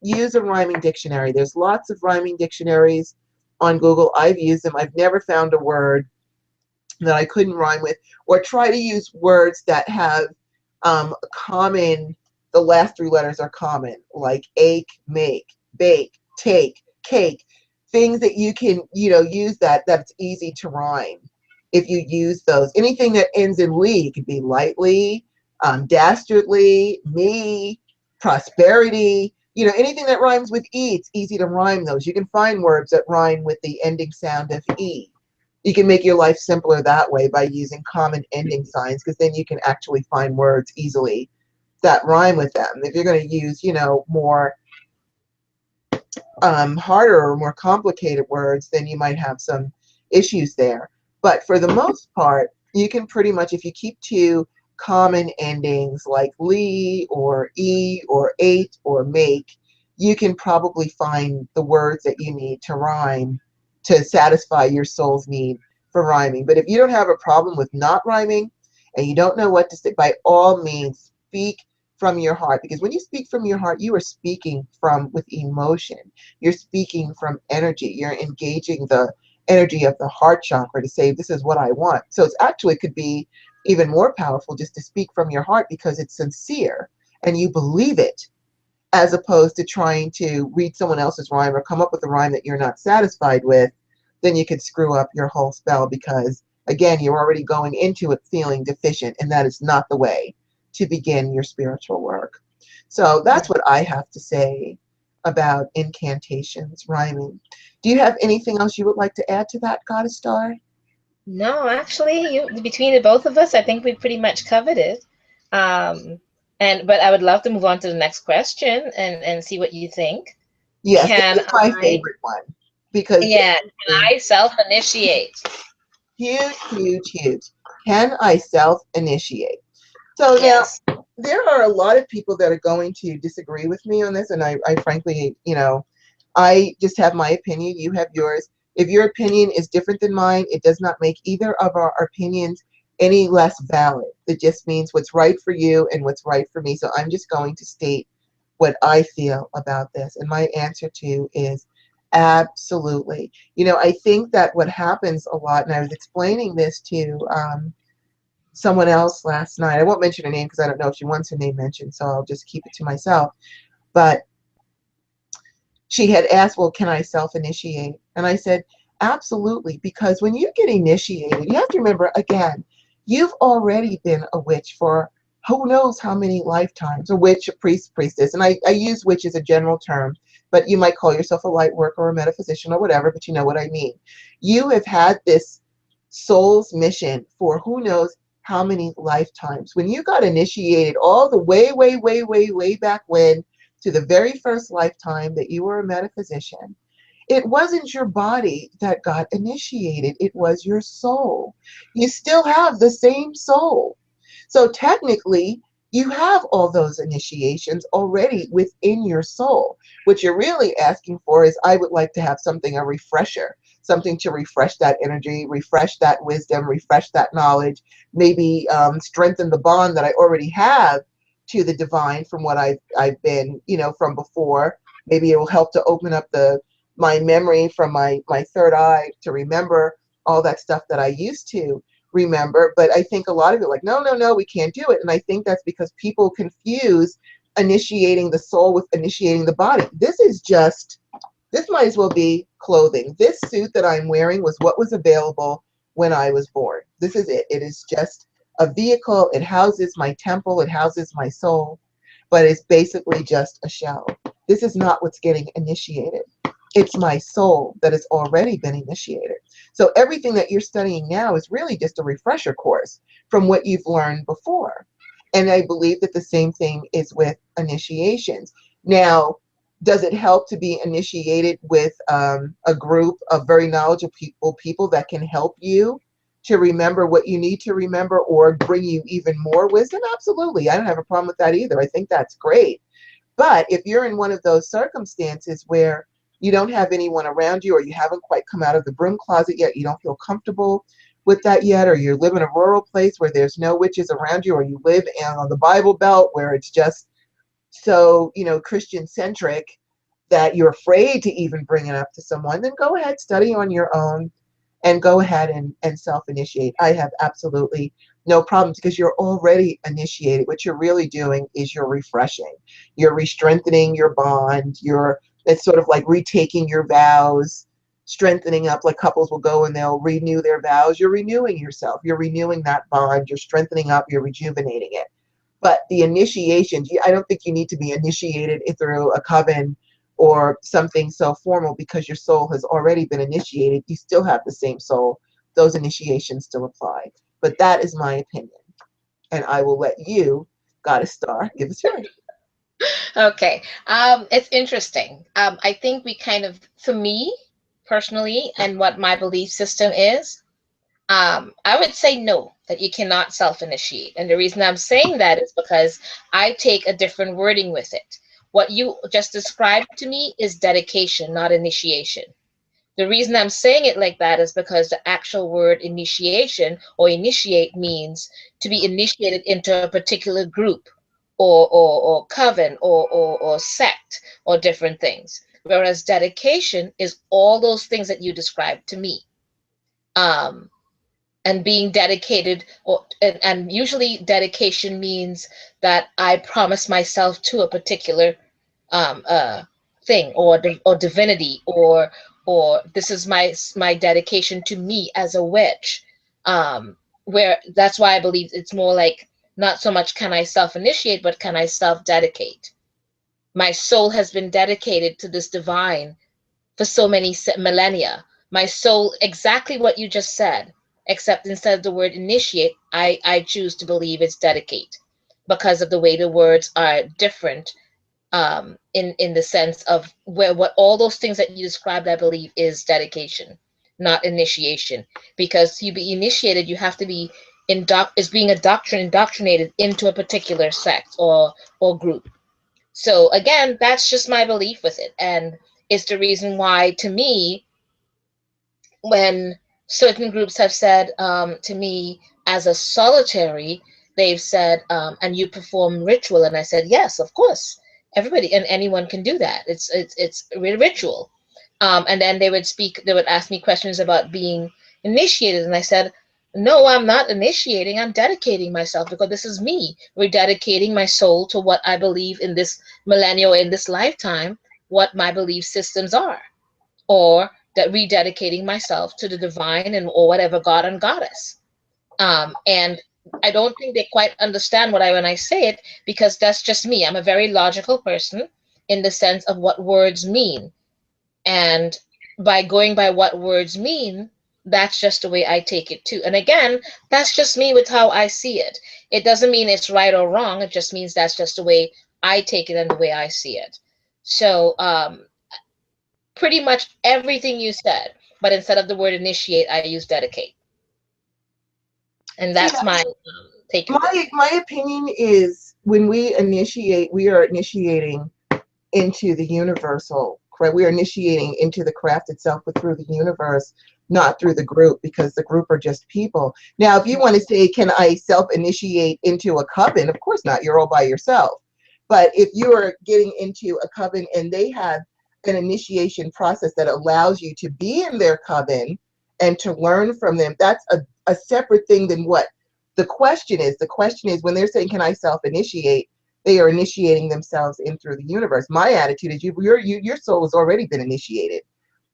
use a rhyming dictionary. There's lots of rhyming dictionaries on Google. I've used them. I've never found a word that I couldn't rhyme with, or try to use words that have common, the last three letters are common, like ache, make, bake, take, cake, things that you can, use that's easy to rhyme. If you use those, anything that ends in ly, it could be lightly, dastardly, me, prosperity, anything that rhymes with e, it's easy to rhyme those. You can find words that rhyme with the ending sound of e. You can make your life simpler that way by using common ending signs, because then you can actually find words easily that rhyme with them. If you're going to use, more harder or more complicated words, then you might have some issues there. But for the most part, you can pretty much, if you keep to common endings like ly or e or ate or make, you can probably find the words that you need to rhyme to satisfy your soul's need for rhyming. But if you don't have a problem with not rhyming and you don't know what to say, by all means, speak from your heart, because when you speak from your heart, you are speaking from with emotion. You're speaking from energy. You're engaging the energy of the heart chakra to say, this is what I want. So it's actually could be even more powerful just to speak from your heart because it's sincere and you believe it, as opposed to trying to read someone else's rhyme or come up with a rhyme that you're not satisfied with. Then you could screw up your whole spell because, again, you're already going into it feeling deficient, and that is not the way to begin your spiritual work. So that's what I have to say about incantations, rhyming. Do you have anything else you would like to add to that, Goddess Star? No, actually, between the both of us, I think we pretty much covered it. Um, but I would love to move on to the next question and see what you think. Yes, this Can is my I, favorite one because this yeah, is can I self-initiate? huge, huge, huge. Can I self-initiate? So now, Yes. there are a lot of people that are going to disagree with me on this, and I frankly, I just have my opinion. You have yours. If your opinion is different than mine, it does not make either of our opinions any less valid. It just means what's right for you and what's right for me. So I'm just going to state what I feel about this. And my answer to is absolutely. I think that what happens a lot, and I was explaining this to someone else last night. I won't mention her name because I don't know if she wants her name mentioned, so I'll just keep it to myself. But she had asked, well, can I self-initiate? And I said, absolutely, because when you get initiated, you have to remember, again, you've already been a witch for who knows how many lifetimes, a witch, a priest, priestess. And I use witch as a general term, but you might call yourself a light worker or a metaphysician or whatever, but you know what I mean. You have had this soul's mission for who knows how many lifetimes. When you got initiated all the way, way, way, way, way back when, to the very first lifetime that you were a metaphysician, it wasn't your body that got initiated, it was your soul. You still have the same soul. So technically, you have all those initiations already within your soul. What you're really asking for is, I would like to have something, a refresher, something to refresh that energy, refresh that wisdom, refresh that knowledge, maybe strengthen the bond that I already have to the divine from what I've been, from before. Maybe it will help to open up my memory from my third eye to remember all that stuff that I used to remember. But I think a lot of it, like, no, no, no, we can't do it. And I think that's because people confuse initiating the soul with initiating the body. This might as well be clothing. This suit that I'm wearing was what was available when I was born. This is it. It is just a vehicle. It houses my temple. It houses my soul. but it's basically just a shell. This is not what's getting initiated. It's my soul that has already been initiated. So everything that you're studying now is really just a refresher course from what you've learned before. And I believe that the same thing is with initiations. Now, does it help to be initiated with a group of very knowledgeable people that can help you to remember what you need to remember or bring you even more wisdom? Absolutely. I don't have a problem with that either. I think that's great. But if you're in one of those circumstances where you don't have anyone around you, or you haven't quite come out of the broom closet yet, you don't feel comfortable with that yet, or you live in a rural place where there's no witches around you, or you live on the Bible Belt where it's just so, Christian centric that you're afraid to even bring it up to someone, then go ahead, study on your own and go ahead and self-initiate. I have absolutely no problems because you're already initiated. What you're really doing is you're refreshing. You're re-strengthening your bond. It's sort of like retaking your vows, strengthening up, like couples will go and they'll renew their vows. You're renewing yourself. You're renewing that bond. You're strengthening up. You're rejuvenating it. But the initiations, I don't think you need to be initiated through a coven or something so formal because your soul has already been initiated. You still have the same soul. Those initiations still apply. But that is my opinion. And I will let you, Goddess Star, give us yours. Okay. It's interesting. I think we kind of, for me personally, and what my belief system is, I would say no, that you cannot self-initiate. And the reason I'm saying that is because I take a different wording with it. What you just described to me is dedication, not initiation. The reason I'm saying it like that is because the actual word initiation or initiate means to be initiated into a particular group or coven or sect or different things. Whereas dedication is all those things that you described to me. And being dedicated, and usually dedication means that I promise myself to a particular thing or divinity or this is my dedication to me as a witch. Where that's why I believe it's more like not so much can I self-initiate, but can I self-dedicate. My soul has been dedicated to this divine for so many millennia. My soul, exactly what you just said, except instead of the word initiate, I choose to believe it's dedicate because of the way the words are different, in the sense of what all those things that you described, I believe, is dedication, not initiation. Because to be initiated, you have to be being indoctrinated into a particular sect or group. So again, that's just my belief with it, and it's the reason why, to me, when certain groups have said to me as a solitary, they've said, and you perform ritual, and I said, yes, of course, everybody and anyone can do that. It's a ritual. And then they would ask me questions about being initiated, and I said, no, I'm not initiating, I'm dedicating myself because this is me rededicating my soul to what I believe in this millennial, in this lifetime, what my belief systems are, or that rededicating myself to the divine and or whatever god and goddess. And I don't think they quite understand when I say it, because that's just me. I'm a very logical person in the sense of what words mean. And by going by what words mean, that's just the way I take it too. And again, that's just me with how I see it. It doesn't mean it's right or wrong. It just means that's just the way I take it and the way I see it. So pretty much everything you said, but instead of the word initiate, I use dedicate. And See, that's my take with it. my opinion is when we initiate, we are initiating into the universal, correct? We are initiating into the craft itself, but through the universe, not through the group, because the group are just people. Now, if you want to say, can I self-initiate into a coven? Of course not. You're all by yourself. But if you are getting into a coven and they have an initiation process that allows you to be in their coven and to learn from them, that's a separate thing than what the question is. The question is, when they're saying, can I self-initiate, they are initiating themselves in through the universe. My attitude is your soul has already been initiated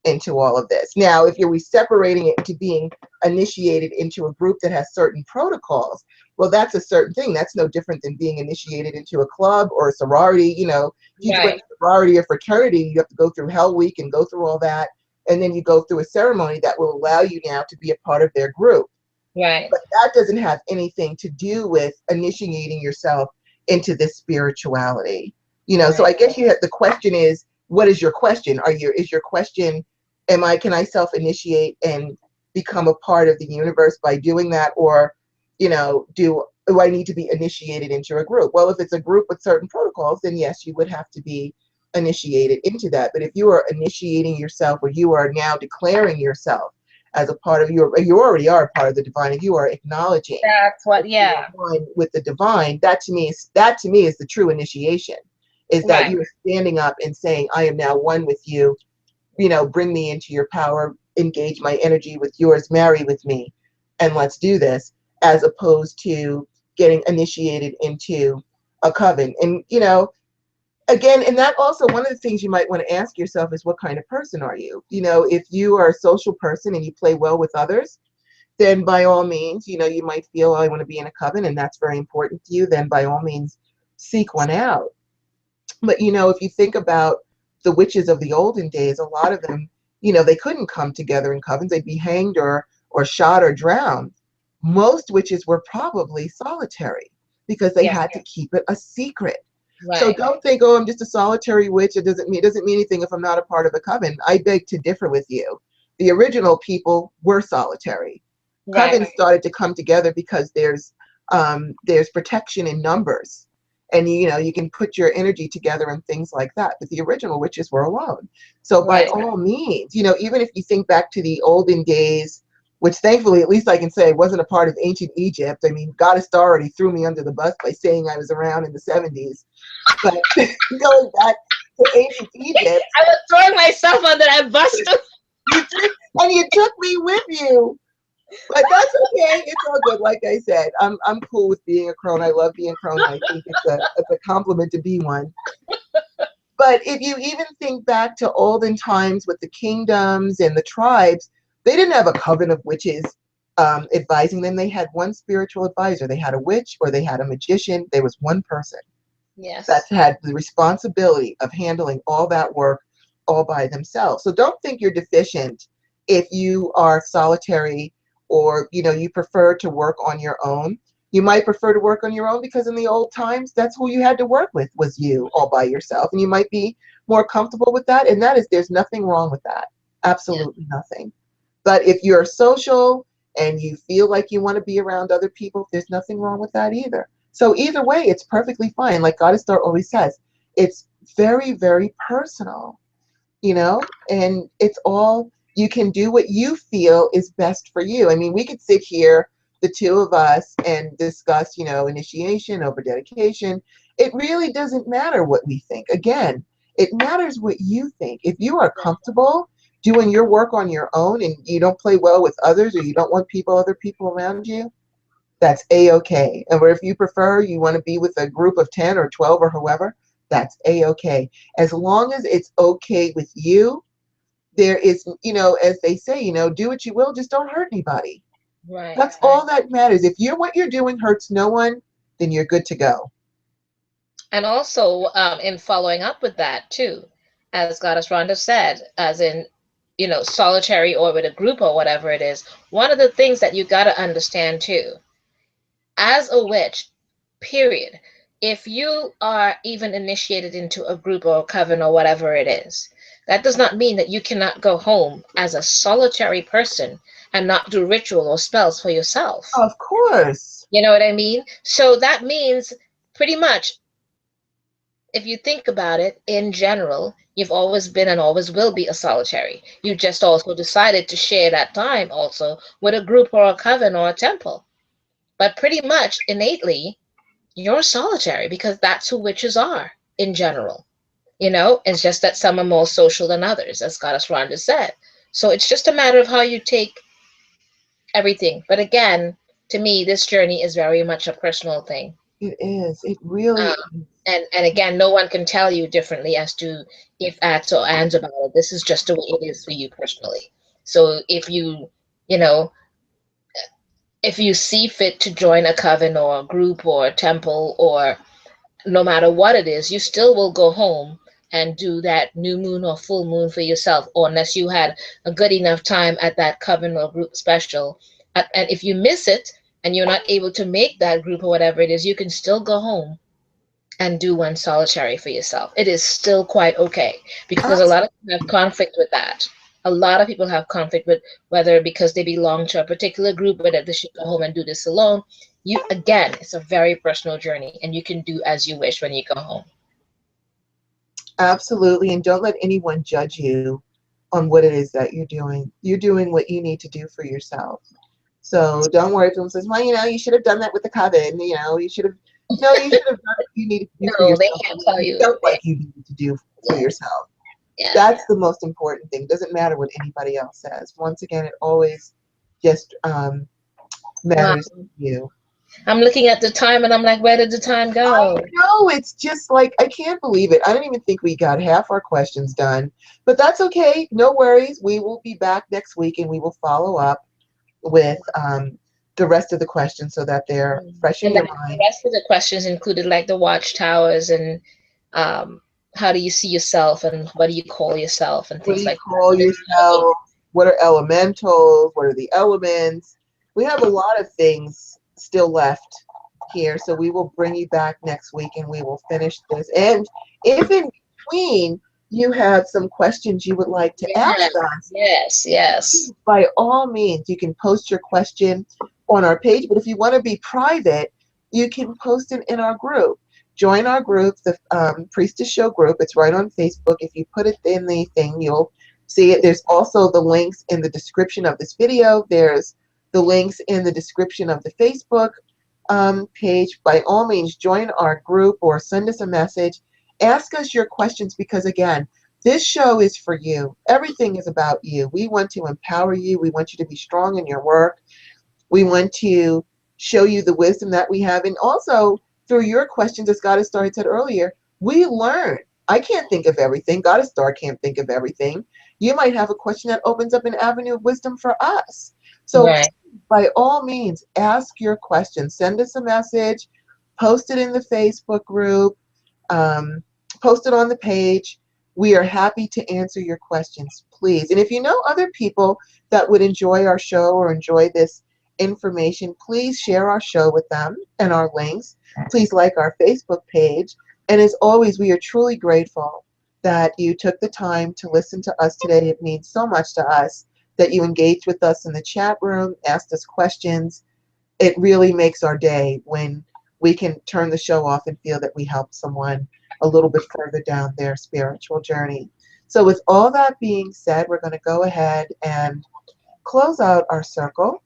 into all of this. Now, if you're separating it into being initiated into a group that has certain protocols, well, that's a certain thing. That's no different than being initiated into a club or a sorority. You know, if you join Right. a sorority or fraternity, you have to go through Hell Week and go through all that. And then you go through a ceremony that will allow you now to be a part of their group. Right. But that doesn't have anything to do with initiating yourself into this spirituality. You know, so Right. I guess you have, the question is, what is your question? Is your question, can I self initiate and become a part of the universe by doing that? Or, you know, do I need to be initiated into a group? Well, if it's a group with certain protocols, then yes, you would have to be initiated into that. But if you are initiating yourself, or you are now declaring yourself as a part of you already are a part of the divine, and you are acknowledging That's that what, you are yeah. one with the divine. That to me is the true initiation, is that Right. you are standing up and saying, I am now one with you. You know, bring me into your power, engage my energy with yours, marry with me, and let's do this, as opposed to getting initiated into a coven. And, you know, again, and that also, one of the things you might want to ask yourself is, what kind of person are you? You know, if you are a social person and you play well with others, then by all means, you know, you might feel, oh, I want to be in a coven, and that's very important to you, then by all means seek one out. But, you know, if you think about the witches of the olden days, a lot of them, you know, they couldn't come together in covens. They'd be hanged or shot or drowned. Most witches were probably solitary because they Yeah. had to keep it a secret. So Right. don't think, oh, I'm just a solitary witch. It doesn't mean anything if I'm not a part of a coven. I beg to differ with you. The original people were solitary. Right. Covens started to come together because there's protection in numbers, and you know, you can put your energy together and things like that. But the original witches were alone. So by Right. all means, you know, even if you think back to the olden days, which thankfully, at least I can say, wasn't a part of ancient Egypt. I mean, Goddess Star already threw me under the bus by saying I was around in the 70s. But going back to ancient Egypt, I was throwing myself under that bus too. you took me with you. But that's okay. It's all good. Like I said, I'm cool with being a crone. I love being a crone. I think it's a compliment to be one. But if you even think back to olden times with the kingdoms and the tribes, they didn't have a coven of witches advising them. They had one spiritual advisor. They had a witch or they had a magician. There was one person that Yes. had the responsibility of handling all that work all by themselves. So don't think you're deficient if you are solitary, or you know, you prefer to work on your own. You might prefer to work on your own because in the old times, that's who you had to work with, was you all by yourself, and you might be more comfortable with that. And there's nothing wrong with that. Yeah. Absolutely nothing. But if you're social and you feel like you want to be around other people, there's nothing wrong with that either. So either way, it's perfectly fine. Like Goddess Star always says, it's very, very personal, you know, and it's all, you can do what you feel is best for you. I mean, we could sit here, the two of us, and discuss, you know, initiation over dedication. It really doesn't matter what we think. Again, it matters what you think. If you are comfortable doing your work on your own and you don't play well with others, or you don't want other people around you, that's a-okay. And if you prefer, you want to be with a group of 10 or 12 or whoever, that's a-okay. As long as it's okay with you, there is, you know, as they say, you know, do what you will, just don't hurt anybody. Right. That's all that matters. If what you're doing hurts no one, then you're good to go. And also, in following up with that too, as Goddess Rhonda said, as in, solitary or with a group or whatever it is, one of the things that you got to understand too, as a witch, period, if you are even initiated into a group or a coven or whatever it is, that does not mean that you cannot go home as a solitary person and not do ritual or spells for yourself. Of course. You know what I mean? So that means pretty much, if you think about it, in general, you've always been and always will be a solitary. You just also decided to share that time also with a group or a coven or a temple. But pretty much innately, you're solitary because that's who witches are in general. It's just that some are more social than others, as Goddess Rhonda said. So it's just a matter of how you take everything. But again, to me, this journey is very much a personal thing. It is. It really Um, is. and again, no one can tell you differently as to if ands or ands about it. This is just the way it is for you personally. So if you know, if you see fit to join a coven or a group or a temple, or no matter what it is, you still will go home and do that new moon or full moon for yourself, or unless you had a good enough time at that coven or group special. And if you miss it and you're not able to make that group or whatever it is, you can still go home and do one solitary for yourself. It is still quite okay, because a lot of people have conflict with that. A lot of people have conflict with whether because they belong to a particular group, whether they should go home and do this alone. You, again, it's a very personal journey, and you can do as you wish when you go home. Absolutely. And don't let anyone judge you on what it is that you're doing. You're doing what you need to do for yourself. So don't worry if someone says, well, you should have done that with the coven. You should have, no, you should have done what you needed to do for No, they yourself can't and what tell you you. felt like you needed to do for Yeah, yourself. yeah. That's the most important thing. Doesn't matter what anybody else says. Once again, it always just Wow. matters to you. I'm looking at the time and I'm like, where did the time I go? know, it's just like, I can't believe it. I don't even think we got half our questions done, but that's okay. No worries. We will be back next week and we will follow up with the rest of the questions so that they're fresh in And then your the mind. rest of the questions included like the watchtowers and um, how do you see yourself and what do you call yourself and What do things you like that. call So there's a lot of yourself? What are elementals? What are the elements? We have a lot of things still left here, so we will bring you back next week and we will finish this. And if in between you have some questions you would like to ask yes, us, yes, yes. by all means, you can post your question on our page. But if you want to be private, you can post it in our group. Join our group, the Priestess Show group. It's right on Facebook. If you put it in the thing, you'll see it. There's also the links in the description of this video. There's the links in the description of the Facebook page. By all means, join our group or send us a message. Ask us your questions because, again, this show is for you. Everything is about you. We want to empower you. We want you to be strong in your work. We want to show you the wisdom that we have. And also, through your questions, as Goddess Star had said earlier, we learn. I can't think of everything. Goddess Star can't think of everything. You might have a question that opens up an avenue of wisdom for us. So, Right. by all means, ask your questions. Send us a message, post it in the Facebook group, um, post it on the page. We are happy to answer your questions, please. And if you know other people that would enjoy our show or enjoy this information, please share our show with them and our links. Please like our Facebook page. And as always, we are truly grateful that you took the time to listen to us today. It means so much to us that you engaged with us in the chat room, asked us questions. It really makes our day when we can turn the show off and feel that we helped someone a little bit further down their spiritual journey. So with all that being said, we're going to go ahead and close out our circle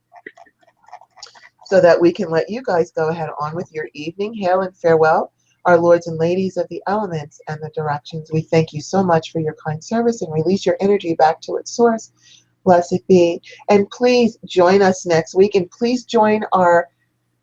so that we can let you guys go ahead on with your evening. Hail and farewell, our lords and ladies of the elements and the directions. We thank you so much for your kind service and release your energy back to its source. Blessed be. And please join us next week, and please join our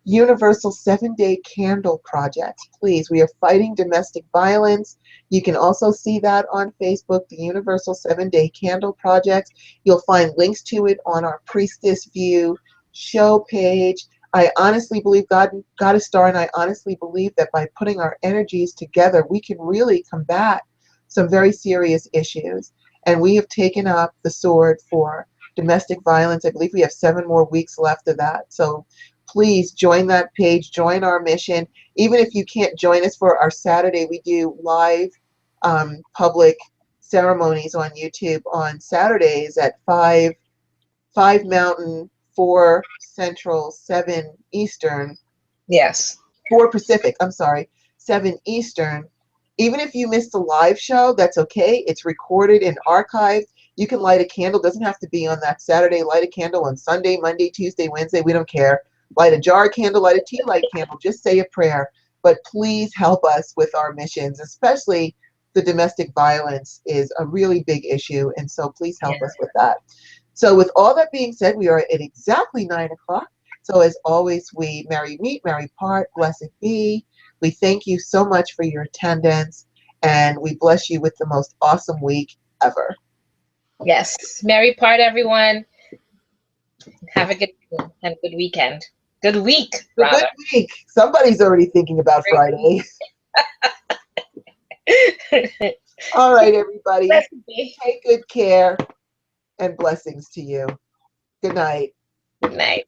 Universal 7-Day Candle Project. Please, we are fighting domestic violence. You can also see that on Facebook, the Universal 7-Day Candle Project. You'll find links to it on our Priestess View show page. I honestly believe, Goddess Star, and I honestly believe that by putting our energies together, we can really combat some very serious issues. And we have taken up the sword for domestic violence. I believe we have 7 more weeks left of that. So please join that page, join our mission. Even if you can't join us for our Saturday, we do live public ceremonies on YouTube on Saturdays at 5 Mountain, 4 Central, 7 Eastern, Yes. 4 Pacific, I'm sorry, 7 Eastern. Even if you missed the live show, that's okay. It's recorded and archived. You can light a candle. Doesn't have to be on that Saturday. Light a candle on Sunday, Monday, Tuesday, Wednesday. We don't care. Light a jar candle, light a tea light candle. Just say a prayer. But please help us with our missions, especially the domestic violence is a really big issue. And so please Yeah. help us with that. So with all that being said, we are at exactly 9 o'clock. So as always, we marry meet, marry part, blessed be. We thank you so much for your attendance, and we bless you with the most awesome week ever. Yes. Merry part, everyone. Have a good day and good weekend. Good week, A good rather. week. Somebody's already thinking about Friday. All right, everybody. Blessed be. Take good care and blessings to you. Good night. Good night.